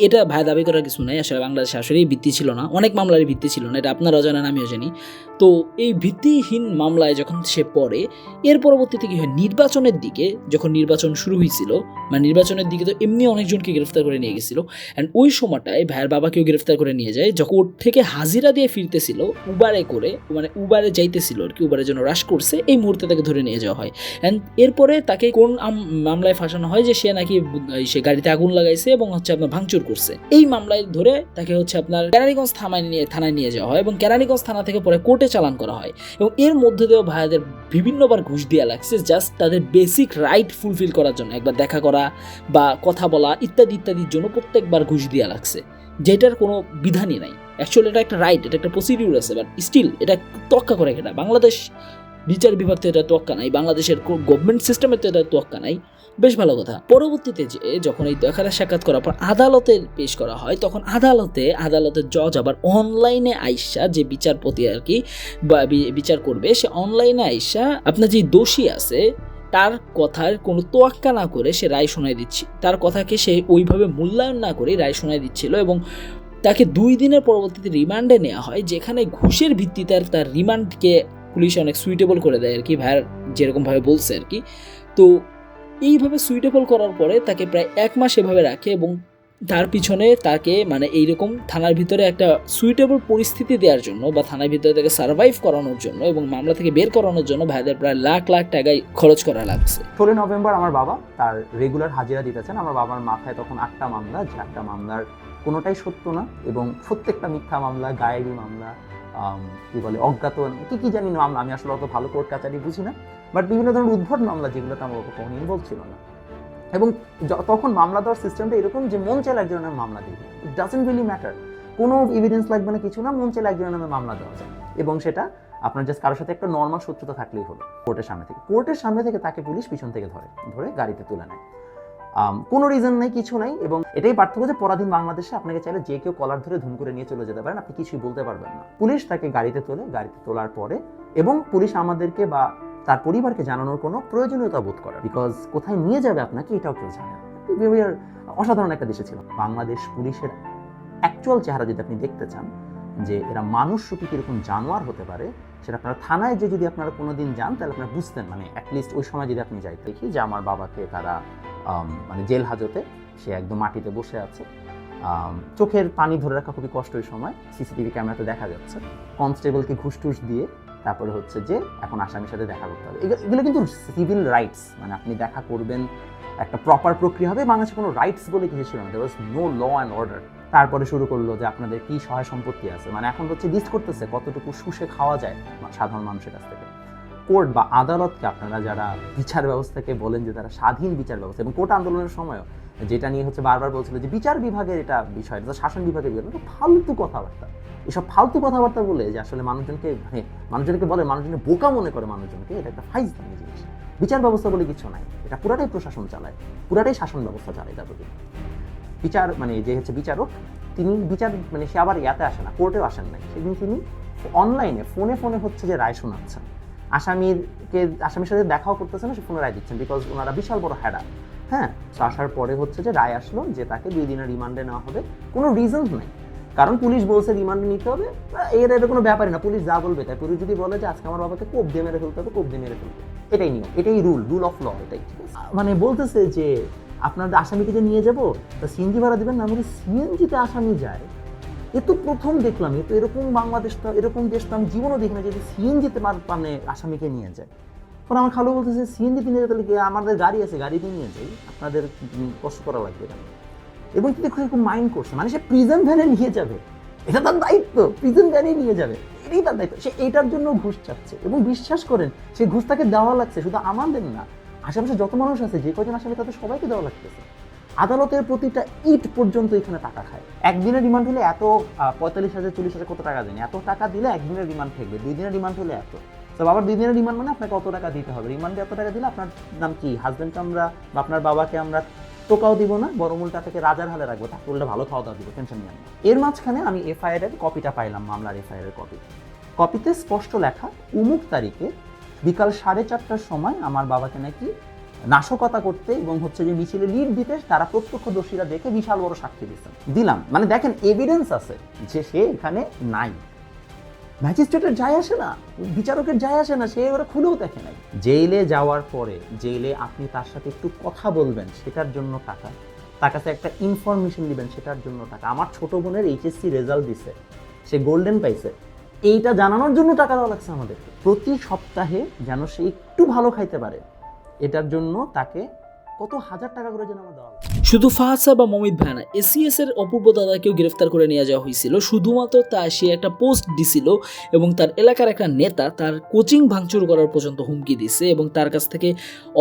[SPEAKER 1] এটা ভাইয়া দাবি করার কিছু নাই, আসলে বাংলাদেশে আসলে এই ভিত্তি ছিল না, অনেক মামলারই ভিত্তি ছিল না, এটা আপনারাও জানেন আমিও জানি। তো এই ভিত্তিহীন মামলায় যখন সে পড়ে, এর পরবর্তীতে কি হয়, নির্বাচনের দিকে যখন নির্বাচন শুরু হয়েছিল, মানে নির্বাচনের দিকে তো এমনি অনেকজনকে গ্রেফতার করে নিয়ে গেছিল, অ্যান্ড ওই সময়টায় ভাইয়ের বাবাকেও গ্রেফতার করে নিয়ে যায়। যখন কোর্ট থেকে হাজিরা দিয়ে ফিরতেছিল উবারে করে, মানে উবারে যাইতেছিল আর কি, উবারের জন্য রাশ করছে, এই মুহূর্তে তাকে ধরে নিয়ে যাওয়া হয়। অ্যান্ড এরপরে তাকে কোন মামলায় ফাঁসানো হয় যে সে নাকি সে গাড়িতে আগুন লাগাইছে এবং হচ্ছে আপনার ভাঙচুর করছে। এই মামলায় ধরে তাকে হচ্ছে আপনার কেরানীগঞ্জ থানায় নিয়ে যাওয়া হয় এবং কেরানীগঞ্জ থানা থেকে পরে কোর্টে চালান করা হয়। এবং এর মধ্যে দিয়েও ভাইয়াদের বিভিন্নবার ঘুষ দেওয়া লাগছে, জাস্ট তাদের বেসিক রাইট ফুলফিল করার জন্য, একবার দেখা করা বা কথা বলা ইত্যাদির জন্য প্রত্যেকবার ঘুষ দেওয়া লাগছে, যেটার কোনো বিধানই নাই। অ্যাকচুয়ালি এটা একটা রাইট, এটা একটা প্রসিডিউর আছে, বাট স্টিল এটা তোয়াক্কা করে এটা। বাংলাদেশ বিচার বিভাগ তো এটা তোয়াক্কা নাই, বাংলাদেশের গভর্নমেন্ট সিস্টেমে তো এটা তোয়াক্কা নাই। বেশ ভালো কথা। পরবর্তীতে যে যখন এই দেখা সাক্ষাৎ করার পর আদালতে পেশ করা হয়, তখন আদালতের জজ আবার অনলাইনে আইসা, যে বিচারপতি আর কি বা বিচার করবে, সে অনলাইনে আইসা আপনার যে দোষী আছে তার কথার কোনো তোয়াক্কা না করে সে রায় শোনায় দিচ্ছে, তার কথাকে সে ওইভাবে মূল্যায়ন না করে রায় শোনায় দিচ্ছিল। এবং তাকে 2 দিনের পরবর্তীতে রিমান্ডে নেওয়া হয়, যেখানে ঘুষের ভিত্তিতে তার রিমান্ডকে পুলিশ অনেক সুইটেবল করে দেয় আর কি, ভাইয়ার যেরকমভাবে বলছে আর কি। তো এইভাবে সুইটেবল করার পরে তাকে প্রায় 1 মাস এভাবে রাখে এবং তার পিছনে তাকে মানে এইরকম থানার ভিতরে একটা সুইটেবল পরিস্থিতি দেওয়ার জন্য বা থানার ভিতরে তাকে সার্ভাইভ করানোর জন্য এবং মামলা থেকে বের করানোর জন্য ভাইদের প্রায় লাখ লাখ টাকায় খরচ করা লাগছে।
[SPEAKER 5] 16 নভেম্বর আমার বাবা তার রেগুলার হাজিরা দিতেছেন। আমার বাবার মাথায় তখন 8টা মামলা, যে 8টা মামলার কোনোটাই সত্য না এবং প্রত্যেকটা মিথ্যা মামলা, গায়েবী মামলা, কি বলে অজ্ঞাত কি জানি না মামলা, আমি আসলে অত ভালো কোর্ট কাচারি বুঝি না, বাট বিভিন্ন ধরনের উদ্ভট মামলা যেগুলোতে আমার বাবা কোনো ইনভলভ ছিল না। এবং তখন মামলা দেওয়ার সিস্টেমটা এরকম যে মন চাইলে একজনের মামলা দিবে, ইট ডাজন্ট রিয়েলি ম্যাটার, কোনো এভিডেন্স লাগবে না, কিছু না, মন চাইলে একজনের নামে মামলা দেওয়া যায়। এবং সেটা আপনার জাস্ট কারোর সাথে একটা নর্মাল শত্রুতা থাকলেই হলো। কোর্টের সামনে থেকে তাকে পুলিশ পিছন থেকে ধরে গাড়িতে তুলে নেয়, কোনো রিজন নাই, কিছু নাই। এবং এটাই পার্থক্য যে পরাধীন বাংলাদেশে আপনাকে চাইলে যে কেউ কলার ধরে ধুম করে নিয়ে চলে যেতে পারেন, আপনি কিছুই বলতে পারবেন না। পুলিশ তাকে গাড়িতে তোলার পরে এবং পুলিশ আমাদেরকে বা তার পরিবারকে জানানোর কোনো প্রয়োজনীয়তা বোধ করে, বিকজ কোথায় নিয়ে যাবে আপনাকে এটাও কেউ জানে না। অসাধারণ একটা দেশে ছিল বাংলাদেশ। পুলিশের অ্যাকচুয়াল চেহারা যদি আপনি দেখতে চান, যে এরা মানুষ রূপী কিরকম জানোয়ার হতে পারে, সেটা আপনারা থানায় যে যদি আপনারা কোনোদিন যান তাহলে আপনারা বুঝতেন। মানে অ্যাটলিস্ট ওই সময় যদি আপনি যাইতে দেখি যে আমার বাবাকে তারা মানে জেল হাজতে, সে একদম মাটিতে বসে আছে, চোখের পানি ধরে রাখা খুবই কষ্ট। ওই সময় সিসিটিভি ক্যামেরাতে দেখা যাচ্ছে কনস্টেবলকে ঘুষ টুস দিয়ে তারপরে হচ্ছে যে এখন আসামির সাথে দেখা করতে হবে। এগুলো কিন্তু সিভিল রাইটস, মানে আপনি দেখা করবেন, একটা প্রপার প্রক্রিয়া হবে। বাংলাদেশে কোনো রাইটস বলে কিছু ছিল না, there was no law and order. তারপরে শুরু করলো যে আপনাদের কি সহায় সম্পত্তি আছে, মানে এখন হচ্ছে লিস্ট করতেছে কতটুকু শুষে খাওয়া যায় সাধারণ মানুষের কাছ থেকে। কোর্ট বা আদালতকে আপনারা যারা বিচার ব্যবস্থাকে বলেন যে তারা স্বাধীন বিচার ব্যবস্থা, এবং কোর্ট আন্দোলনের সময়ও যেটা নিয়ে হচ্ছে বারবার বলছিল যে বিচার বিভাগের এটা বিষয়, এটা শাসন বিভাগের বিষয়, ফালতু কথাবার্তা। এসব ফালতু কথাবার্তা বলে যে আসলে মানুষজনকে বলে, মানুষজনকে বোকা মনে করে মানুষজনকে, এটা একটা ফাইজলামি জিনিস। বিচার ব্যবস্থা বলে কিছু নাই, এটা পুরাটাই প্রশাসন চালায়, পুরাটাই শাসন ব্যবস্থা চালায়। তারপরে বিচার মানে যে হচ্ছে বিচারক, তিনি বিচার মানে সে আবার ইয়াতে আসে না, কোর্টেও আসেন নাই, সেদিন তিনি অনলাইনে ফোনে হচ্ছে যে রায় শোনাচ্ছেন, আসামির সাথে দেখাও করতেছে না, সে ফোনে রায় দিচ্ছেন, বিকজ ওনারা বিশাল বড় হ্যাডা। হ্যাঁ, তো আসার পরে হচ্ছে যে রায় আসলো যে তাকে 2 দিনের রিমান্ডে নেওয়া হবে। কোনো রিজন নাই, কারণ পুলিশ বলছে রিমান্ডে নিতে হবে, এটা কোনো ব্যাপারই না, পুলিশ যা বলবে তাই। পুলিশ যদি বলে যে আজকে আমার বাবাকে কোপ দিয়ে মেরে ফেলতে হবে, কোপ দিয়ে মেরে ফেলবে। এটাই নিয়ম, এটাই রুল অফ ল, এটাই, ঠিক আছে? মানে বলতেছে যে আপনার আসামিকে যে নিয়ে যাবো তা সিএনজি ভাড়া দেবেন না। আমি সিএনজিতে আসামি যায়, এ তো প্রথম দেখলাম, এ তো এরকম বাংলাদেশ তো এরকম দেশ তো আমি জীবনও দেখি না যে সিএনজিতে মানে আসামিকে নিয়ে যায়। পরে আমার খালু বলতেছে সিএনজিতে নিয়ে যেতে আমাদের গাড়ি আছে, গাড়িতে নিয়ে যাই, আপনাদের কষ্ট করা লাগবে কেন? এবং কিন্তু খুব মাইন্ড করছে, মানে সে প্রিজন ভ্যানে নিয়ে যাবে, এটা তার দায়িত্ব, প্রিজন ভ্যানে নিয়ে যাবে, এটাই তার দায়িত্ব। সে এটার জন্য ঘুষ চাচ্ছে এবং বিশ্বাস করেন সে ঘুষ তাকে দেওয়া লাগছে, শুধু আমাদের না, আশেপাশে যত মানুষ আছে যে কয়জন আসামি তাদের সবাইকে দেওয়া লাগতেছে। আদালতের প্রতিটা ইট পর্যন্ত এখানে টাকা খায়। একদিনের রিমান্ড হলে এত 45,000 40,000 কত টাকা দেন, এত টাকা দিলে একদিনের রিমান্ড থাকবে, 2 দিনের রিমান্ড হলে এত। তো আবার 2 দিনের রিমান্ড মানে আপনাকে কত টাকা দিতে হবে, রিমান্ডে এত টাকা দিলে আপনার নাম কি, হাজবেন্ডকে আমরা বা আপনার বাবাকে আমরা টোকাও দিব না, বরং উল্টা থেকে রাজার হালে রাখবো, তাকে উল্টা ভালো খাওয়া দাওয়া দিব, টেনশন নিয়ে না। এর মাঝখানে আমি এফআইআর এর কপিটা পাইলাম, মামলার এফআইআর এর কপিতে স্পষ্ট লেখা উমুক তারিখে বিকাল 4:30টার সময় আমার বাবাকে নাকি নাশকতা করতে এবং হচ্ছে যে মিছিলে লিড দিতে তারা প্রত্যক্ষদর্শীরা দেখে বিশাল বড় সাক্ষী দিলাম। মানে দেখেন এভিডেন্স আছে যে সে এখানে নাই। ম্যাজিস্ট্রেটের যায় আসে না, বিচারকের যায় আসে না, সে ওরা খুলেও দেখে নাই। জেলে যাওয়ার পরে জেলে আপনি তার সাথে একটু কথা বলবেন সেটার জন্য টাকা, তার কাছে একটা ইনফরমেশন দিবেন সেটার জন্য টাকা। আমার ছোট বোনের এইচএসসি রেজাল্ট দিছে, সে গোল্ডেন পাইছে, এইটা জানানোর জন্য টাকা দেওয়া লাগছে আমাদের। প্রতি সপ্তাহে যেন সে একটু ভালো খাইতে পারে এটার জন্য তাকে কত হাজার টাকা করে যেন আমার দেওয়া লাগছে।
[SPEAKER 1] শুধু ফাহাদ সাহেব বা মমিত ভাই না, এসিএস এর অপূর্ব দাদাকেও গ্রেফতার করে নিয়ে যাওয়া হয়েছিল শুধুমাত্র সে একটা পোস্ট দিছিল এবং তার এলাকার একটা নেতা তার কোচিং ভাঙচুর করার পর্যন্ত হুমকি দিছে এবং তার কাছ থেকে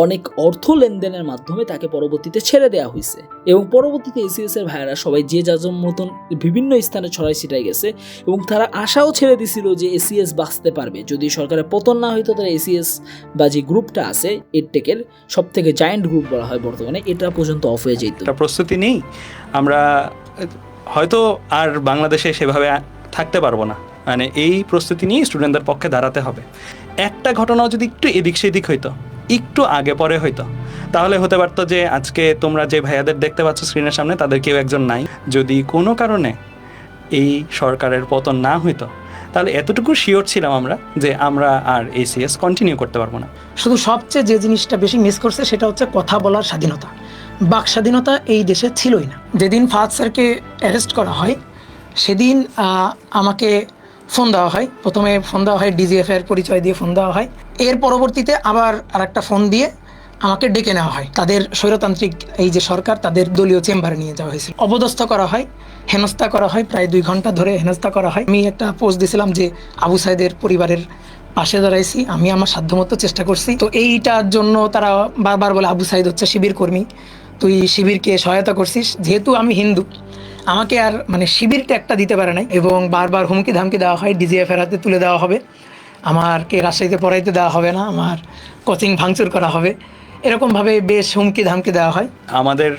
[SPEAKER 1] অনেক অর্থ লেনদেনের মাধ্যমে তাকে পরবর্তীতে ছেড়ে দেওয়া হয়েছে। এবং পরবর্তীতে এসিএস এর ভাইয়েরা সবাই যে যার মতন বিভিন্ন স্থানে ছড়াই ছিটাই গেছে এবং তারা আশাও ছেড়ে দিছিল যে এসিএস বাঁচতে পারবে যদি সরকারের পতন না হইতো। তারা এসিএস বা যে গ্রুপটা আছে এডটেকের সব থেকে জায়ান্ট গ্রুপ বলা হয় বর্তমানে, এটা পর্যন্ত অফ হয়ে যেত।
[SPEAKER 6] একটা প্রস্তুতি নেই, আমরা হয়তো আর বাংলাদেশে সেভাবে থাকতে পারবো না। মানে এই প্রস্তুতি নিয়ে স্টুডেন্টদের পক্ষে দাঁড়াতে হবে। একটা ঘটনাও যদি একটু এদিক সেদিক হইতো, একটু আগে পরে হইতো, তাহলে হতে পারতো যে আজকে তোমরা যে ভাইয়াদের দেখতে পাচ্ছ স্ক্রিনের সামনে তাদের কেউ একজন নাই। যদি কোনো কারণে এই সরকারের পতন না হইতো তাহলে এতটুকু শিওর ছিলাম আমরা যে আমরা আর এসিএস কন্টিনিউ করতে পারবো না।
[SPEAKER 7] শুধু সবচেয়ে যে জিনিসটা বেশি মিস করছে সেটা হচ্ছে কথা বলার স্বাধীনতা, বাক স্বাধীনতা এই দেশে ছিলই না। যেদিন ফাহাদ স্যারকে অ্যারেস্ট করা হয় সেদিন আমাকে ফোন দেওয়া হয়, প্রথমে ফোন দেওয়া হয় ডিজিএফের পরিচয় দিয়ে ফোন দেওয়া হয়, এর পরবর্তীতে আবার আরেকটা ফোন দিয়ে আমাকে ডেকে নেওয়া হয়। তাদের স্বৈরতান্ত্রিক এই যে সরকার তাদের দলীয় চেম্বারে নিয়ে যাওয়া হয়েছিল, অপদস্থ করা হয়, হেনস্থা করা হয়, প্রায় 2 ঘন্টা ধরে হেনস্থা করা হয়। আমি একটা পোস্ট দিয়েছিলাম যে আবু সাইদের পরিবারের পাশে দাঁড়াইছি, আমি আমার সাধ্যমতো চেষ্টা করছি। তো এইটার জন্য তারা বারবার বলে আবু সাইদ হচ্ছে শিবির কর্মী, তুই শিবিরকে সহায়তা করছিস। যেহেতু আমি হিন্দু আমাকে আর মানে শিবিরটা একটা দিতে পারে নাই এবং বারবার হুমকি ধামকি দেওয়া হয়, ডিজিএফের হাতে তুলে দেওয়া হবে, আমাকে রাজশাহীতে পড়াইতে দেওয়া হবে না, আমার কোচিং ভাঙচুর করা হবে, এরকমভাবে বেশ হুমকি ধামকি দেওয়া হয়।
[SPEAKER 6] আমাদের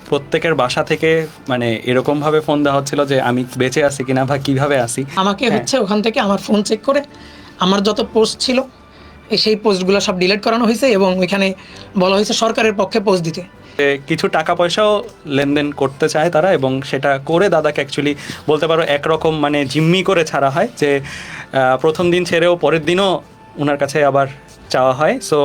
[SPEAKER 6] প্রত্যেকের বাসা থেকে মানে এরকমভাবে ফোন দেওয়া হচ্ছিল যে আমি বেঁচে আছি কিনা বা কিভাবে আছি।
[SPEAKER 7] আমাকে হচ্ছে ওখান থেকে আমার ফোন চেক করে আমার যত পোস্ট ছিল সেই পোস্টগুলো সব ডিলিট করানো হয়েছে এবং ওইখানে বলা হয়েছে সরকারের পক্ষে পোস্ট দিতে।
[SPEAKER 6] কিছু টাকা পয়সাও লেনদেন করতে চায় তারা এবং সেটা করে দাদাকে অ্যাকচুয়ালি বলতে পারো একরকম মানে জিম্মি করে ছাড়া হয়, যে প্রথম দিন ছেড়েও পরের দিনও ওনার কাছে আবার চাওয়া হয়। সো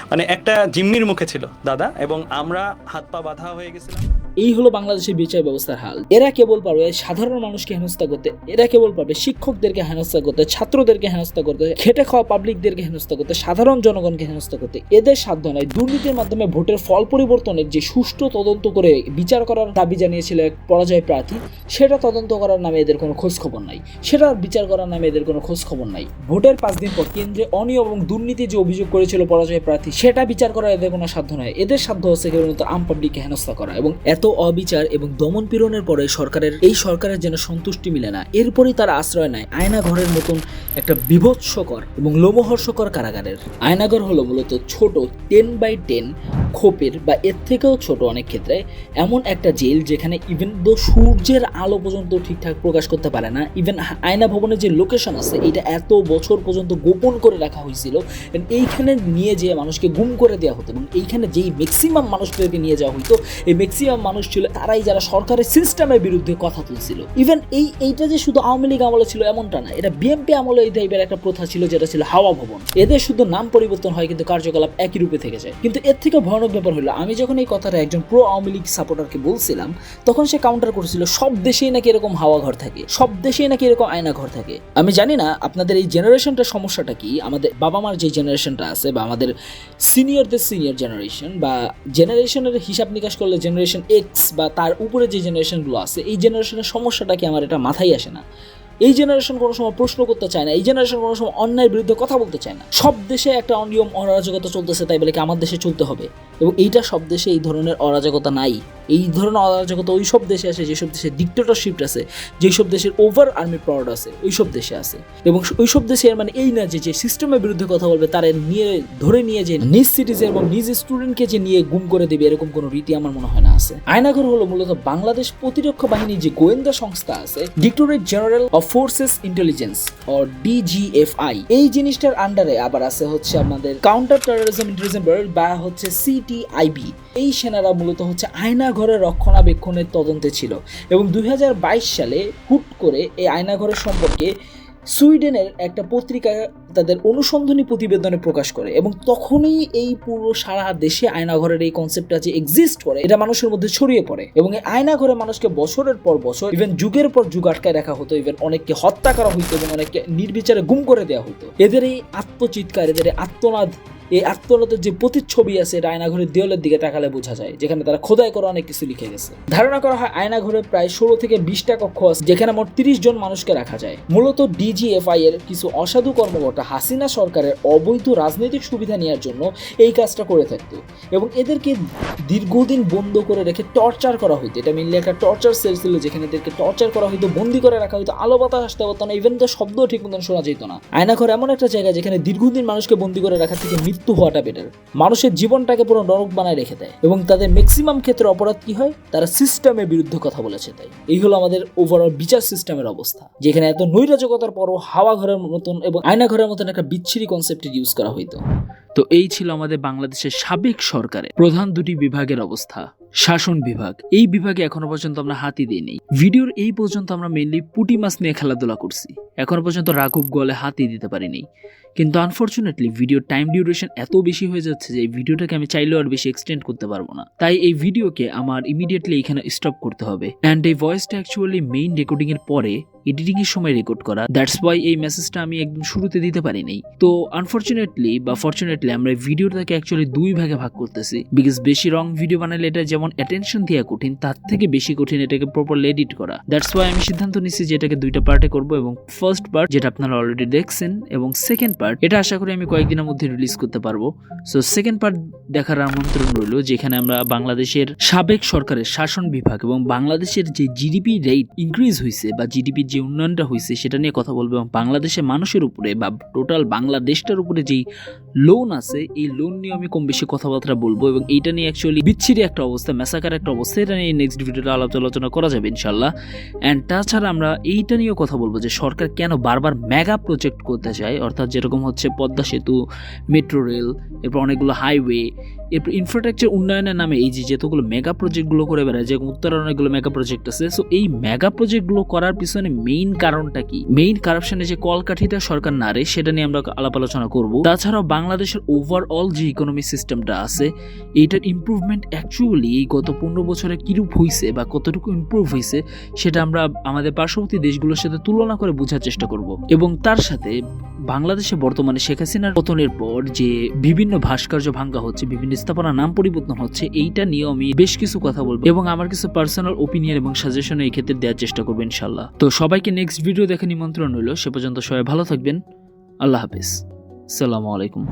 [SPEAKER 6] মানে একটা জিম্মির মুখে ছিল দাদা এবং আমরা হাত পা বাঁধা হয়ে গেছিলাম।
[SPEAKER 1] এই হলো বাংলাদেশের বিচার ব্যবস্থার হাল। এরা কেবল পারবে সাধারণ মানুষকে হেনস্থা করতে, এরা কেবল পারবে শিক্ষকদেরকে হেনস্থা করতে, ছাত্রদেরকে হেনস্থা করতে, খেটে খাওয়া পাবলিকদেরকে হেনস্থা করতে, সাধারণ জনগণকে হেনস্থা করতে। এদের সাধ্য নয়। দুর্নীতির মাধ্যমে ভোটের ফল পরিবর্তনের যে সুষ্ঠু তদন্ত করে বিচার করার দাবি জানিয়েছিল এক পরাজয় প্রার্থী, সেটা তদন্ত করার নামে এদের কোনো খোঁজ খবর নাই, সেটা বিচার করার নামে এদের কোনো খোঁজ খবর নাই। ভোটের 5 দিন পর কেন্দ্রে অনিয়ম এবং দুর্নীতি যে অভিযোগ করেছিল পরাজয় প্রার্থী, সেটা বিচার করার এদের কোনো সাধ্য নয়। এদের সাধ্য হচ্ছে কেবলমাত্র আম পাবলিককে হেনস্থা করা। এবং এত অবিচার এবং দমন পীড়নের পরে সরকারের যেন সন্তুষ্টি মিলে না, এরপরই তারা আশ্রয় নেয় আয়নাঘরের মতন একটা বিভৎসকর এবং লোমহর্ষকর কারাগারের। আয়নাঘর হলো মূলত ছোট 10x10 খোপের বা এর থেকেও ছোট অনেক ক্ষেত্রে এমন একটা জেল যেখানে ইভেন দো সূর্যের আলো পর্যন্ত ঠিকঠাক প্রকাশ করতে পারে না। ইভেন আয়না ভবনের যে লোকেশন আছে এটা এত বছর পর্যন্ত গোপন করে রাখা হয়েছিল। এইখানে নিয়ে যেয়ে মানুষকে গুম করে দেওয়া হতো এবং এইখানে যেই ম্যাক্সিমাম মানুষদেরকে নিয়ে যাওয়া হতো, এই ম্যাক্সিমাম মানুষ মানুষ ছিল তারাই যারা সরকারের সিস্টেমের বিরুদ্ধে কথা তুলছিল। ইভেন এইটা যে শুধু আওয়ামী লীগ আমলে ছিল এমনটা না, এটা বিএনপি আমলে এই টাইপের একটা প্রথা ছিল যেটা ছিল হাওয়া ভবন। এদের শুধু নাম পরিবর্তন হয় কিন্তু কার্যকলাপ একই রূপে থেকে যায়। কিন্তু এর থেকে ভয়ানক ব্যাপার হলো, আমি যখন এই কথাটা একজন প্রো আওয়ামী লীগ সাপোর্টারকে বলছিলাম তখন সে কাউন্টার করেছিল সব দেশেই নাকি এরকম হাওয়া ঘর থাকে, সব দেশেই নাকি এরকম আয়না ঘর থাকে। আমি জানি না আপনাদের এই জেনারেশনটার সমস্যাটা কি, আমাদের বাবা মার যে জেনারেশনটা আছে বা আমাদের সিনিয়রদের সিনিয়র জেনারেশন বা জেনারেশনের হিসাব নিকাশ করলে জেনারেশন এক্স বা তার উপরে যে জেনারেশনগুলো আছে, এই জেনারেশনের সমস্যাটা কি আমার এটা মাথায় আসে না। এই জেনারেশন কোনো সময় প্রশ্ন করতে চায় না, এই জেনারেশন কোনো সময় অন্যায়ের বিরুদ্ধে কথা বলতে চায় না। সব দেশে একটা অনিয়ম অরাজকতা চলতেছে, তাই বলে কি আমার দেশে চলতে হবে? এবং এইটা সব দেশে এই ধরনের অরাজকতা নাই। এই ধরনের অরাজকতা ওই সব দেশে আসে যেসব দেশে ডিক্টেটরশিপ আছে, যেসব দেশের ওভার আর্মি পাওয়ার আছে, ওই সব দেশে আছে। এবং ওই সব দেশে মানে এই না যে সিস্টেমের বিরুদ্ধে কথা বলবে তারা ধরে নিয়ে যে নিজ সিটিজেন এবং নিজ স্টুডেন্টকে যে নিয়ে গুম করে দেবে এরকম কোনো রীতি আমার মনে হয় না আছে। আয়নাঘর হলো মূলত বাংলাদেশ প্রতিরক্ষা বাহিনীর যে গোয়েন্দা সংস্থা আছে, directorate general of forces intelligence or DGFI, এই জিনিসটার আন্ডারে আবার আছে হচ্ছে আমাদের কাউন্টার টেরোরিজম ইন্টেলিজেন্স ব্যুরো বা হচ্ছে CTIB। এই সেনারা মূলত হচ্ছে আয়নাঘরের রক্ষণাবেক্ষণের তদন্তে ছিল। এবং 2022 সালে হুট করে এই আয়নাঘরের সম্পর্কে সুইডেনের একটা পত্রিকা তাদের অনুসন্ধানী প্রতিবেদনে প্রকাশ করে এবং তখনই এই পুরো সারা দেশে আয়নাঘরের এই কনসেপ্টটা যে এক্সিস্ট করে এটা মানুষের মধ্যে ছড়িয়ে পড়ে। এবং এই আয়নাঘরে মানুষকে বছরের পর বছর ইভেন যুগের পর যুগ আটকায় রাখা হতো, ইভেন অনেককে হত্যা করা হইতো এবং অনেককে নির্বিচারে গুম করে দেওয়া হতো। এদের এই আত্মচিৎকার, এদের এই আত্মনাদ, এই আত্মনাদের যে প্রতিচ্ছবি আছে এটা আয়নাঘরের দেওয়ালের দিকে তাকালে বোঝা যায়, যেখানে তারা খোদাই করে অনেক কিছু লিখে গেছে। ধারণা করা হয় আয়নাঘরে প্রায় 16 থেকে 20টা কক্ষ আছে যেখানে মোট 30 জন মানুষকে রাখা যায়। মূলত DGFI এর কিছু অসাধু কর্মকর্তা হাসিনা সরকারের অবৈধ রাজনৈতিক সুবিধা নেওয়ার জন্য এই কাজটা করে থাকতো এবং এদেরকে দীর্ঘদিন বন্ধ করে রেখে টর্চার করা হইতো। এটা মেনলি একটা টর্চার সেল ছিল যেখানে এদেরকে টর্চার করা হইতো, বন্দি করে রাখা হইতো, আলো বাতাস আসতে পারতো না, ইভেন তো শব্দও ঠিক মতন শোনা যেত না। আয়নাঘর এমন একটা জায়গা যেখানে দীর্ঘদিন মানুষকে বন্দি করে রাখা থেকে মৃত্যু হওয়াটা বেটার। মানুষের জীবনটাকে পুরো নরক বানায় রেখে দেয় এবং তাদের ম্যাক্সিমাম ক্ষেত্রে অপরাধ কি হয়, তারা সিস্টেমের বিরুদ্ধে কথা বলেছে। তাই এই হলো আমাদের ওভারঅল বিচার সিস্টেমের অবস্থা, যেখানে এত নৈরাজকতার পরও হাওয়া ঘরের মতন এবং আয়না ঘরের মতন একটা বিচ্ছিরি কনসেপ্টের ইউজ করা হইতো। তো এই ছিল আমাদের বাংলাদেশের সাবেক সরকারের প্রধান দুটি বিভাগের অবস্থা। শাসন বিভাগ, এই বিভাগে এখনো পর্যন্ত আমরা হাতই দিইনি। ভিডিওর এই পর্যন্ত আমরা মেইনলি পুঁটি মাছ নিয়ে খেলাধুলা করছি, এখনো পর্যন্ত রাঘব গলে হাতই দিতে পারিনি। কিন্তু আনফরচুনেটলি ভিডিওর টাইম ডিউরেশন এত বেশি হয়ে যাচ্ছে যে এই ভিডিওটাকে আমি চাইলেও আর বেশি এক্সটেন্ড করতে পারবো না। তাই এই ভিডিওকে আমার ইমিডিয়েটলি এখানে স্টপ করতে হবে। অ্যান্ড এই ভয়েসটা অ্যাকচুয়ালি মেইন রেকর্ডিং এর পরে এডিটিং এর সময় রেকর্ড করা, দ্যাটস ওয়াই এই মেসেজটা আমি একদম শুরুতে দিতে পারিনি। তো আনফরচুনেটলি বা ফরচুনেটলি আমরা ভিডিওটাকে অ্যাকচুয়ালি দুই ভাগে ভাগ করতেছি, বিকজ বেশি রং ভিডিও বানালে এটা যেমন অ্যাটেনশন দেওয়া কঠিন, তার থেকে বেশি কঠিন এটাকে প্রপারলি এডিট করা। দ্যাটস ওয়াই আমি সিদ্ধান্ত নিচ্ছি যে এটাকে দুইটা পার্টে করবো এবং ফার্স্ট পার্ট যেটা আপনারা অলরেডি দেখছেন এবং সেকেন্ড পার্ট এটা আশা করি আমি কয়েকদিনের মধ্যে রিলিজ করতে পারবো। সো সেকেন্ড পার্ট দেখার আমন্ত্রণ রইল, যেখানে আমরা বাংলাদেশের সাবেক সরকারের শাসন বিভাগ এবং বাংলাদেশের যে জিডিপি রেট ইনক্রিজ হয়েছে বা জিডিপির যে উন্নয়নটা হয়েছে সেটা নিয়ে কথা বলবো এবং বাংলাদেশের মানুষের উপরে বা টোটাল বাংলাদেশটার উপরে যেই লোন আছে এই লোন নিয়ে আমি কম বেশি কথাবার্তা বলবো এবং এইটা নিয়ে অ্যাকচুয়ালি বিচ্ছিরি একটা অবস্থা, মেসাকার একটা অবস্থা, এটা নিয়ে নেক্সট ভিডিওটা আলোচনা করা যাবে ইনশাল্লাহ। অ্যান্ড তাছাড়া আমরা এইটা নিয়েও কথা বলবো যে সরকার কেন বারবার মেগা প্রজেক্ট করতে চায়, অর্থাৎ যেরকম হচ্ছে পদ্মা সেতু, মেট্রো রেল, এরপর অনেকগুলো হাইওয়ে, এরপর ইনফ্রাস্ট্রাকচার উন্নয়নের নামে এই যে যেতগুলো মেগা প্রজেক্টগুলো করে বেড়ায়, যেরকম উত্তরে অনেকগুলো মেগা প্রজেক্ট আছে। সো এই মেগা প্রজেক্টগুলো করার পিছনে মেইন কারণটা কি, মেইন কারাপশনের যে কলকাঠিটা সরকার নাড়ে সেটা নিয়ে আমরা আলাপ আলোচনা করবো। তাছাড়াও বাংলাদেশের ওভারঅল যে ইকোনমি সিস্টেমটা আছে এইটার ইমপ্রুভমেন্ট অ্যাকচুয়ালি এই গত 15 বছরে কিরূপ হয়েছে বা কতটুকু ইমপ্রুভ হয়েছে সেটা আমরা আমাদের পার্শ্ববর্তী দেশগুলোর সাথে তুলনা করে বোঝার চেষ্টা করব এবং তার সাথে বাংলাদেশে বর্তমানে শেখ হাসিনার পতনের পর যে বিভিন্ন ভাস্কর্য ভাঙ্গা হচ্ছে, বিভিন্ন স্থাপনা নাম পরিবর্তন হচ্ছে, এইটা নিয়ে আমি বেশ কিছু কথা বলবো এবং আমার কিছু পার্সোনাল ওপিনিয়ন এবং সাজেশন এই ক্ষেত্রে দেওয়ার চেষ্টা করবো ইনশাল্লাহ। তো সবাইকে নেক্সট ভিডিও দেখে নিমন্ত্রণ রইল, সে পর্যন্ত সবাই ভালো থাকবেন। আল্লাহ হাফেজ, আসসালামু আলাইকুম।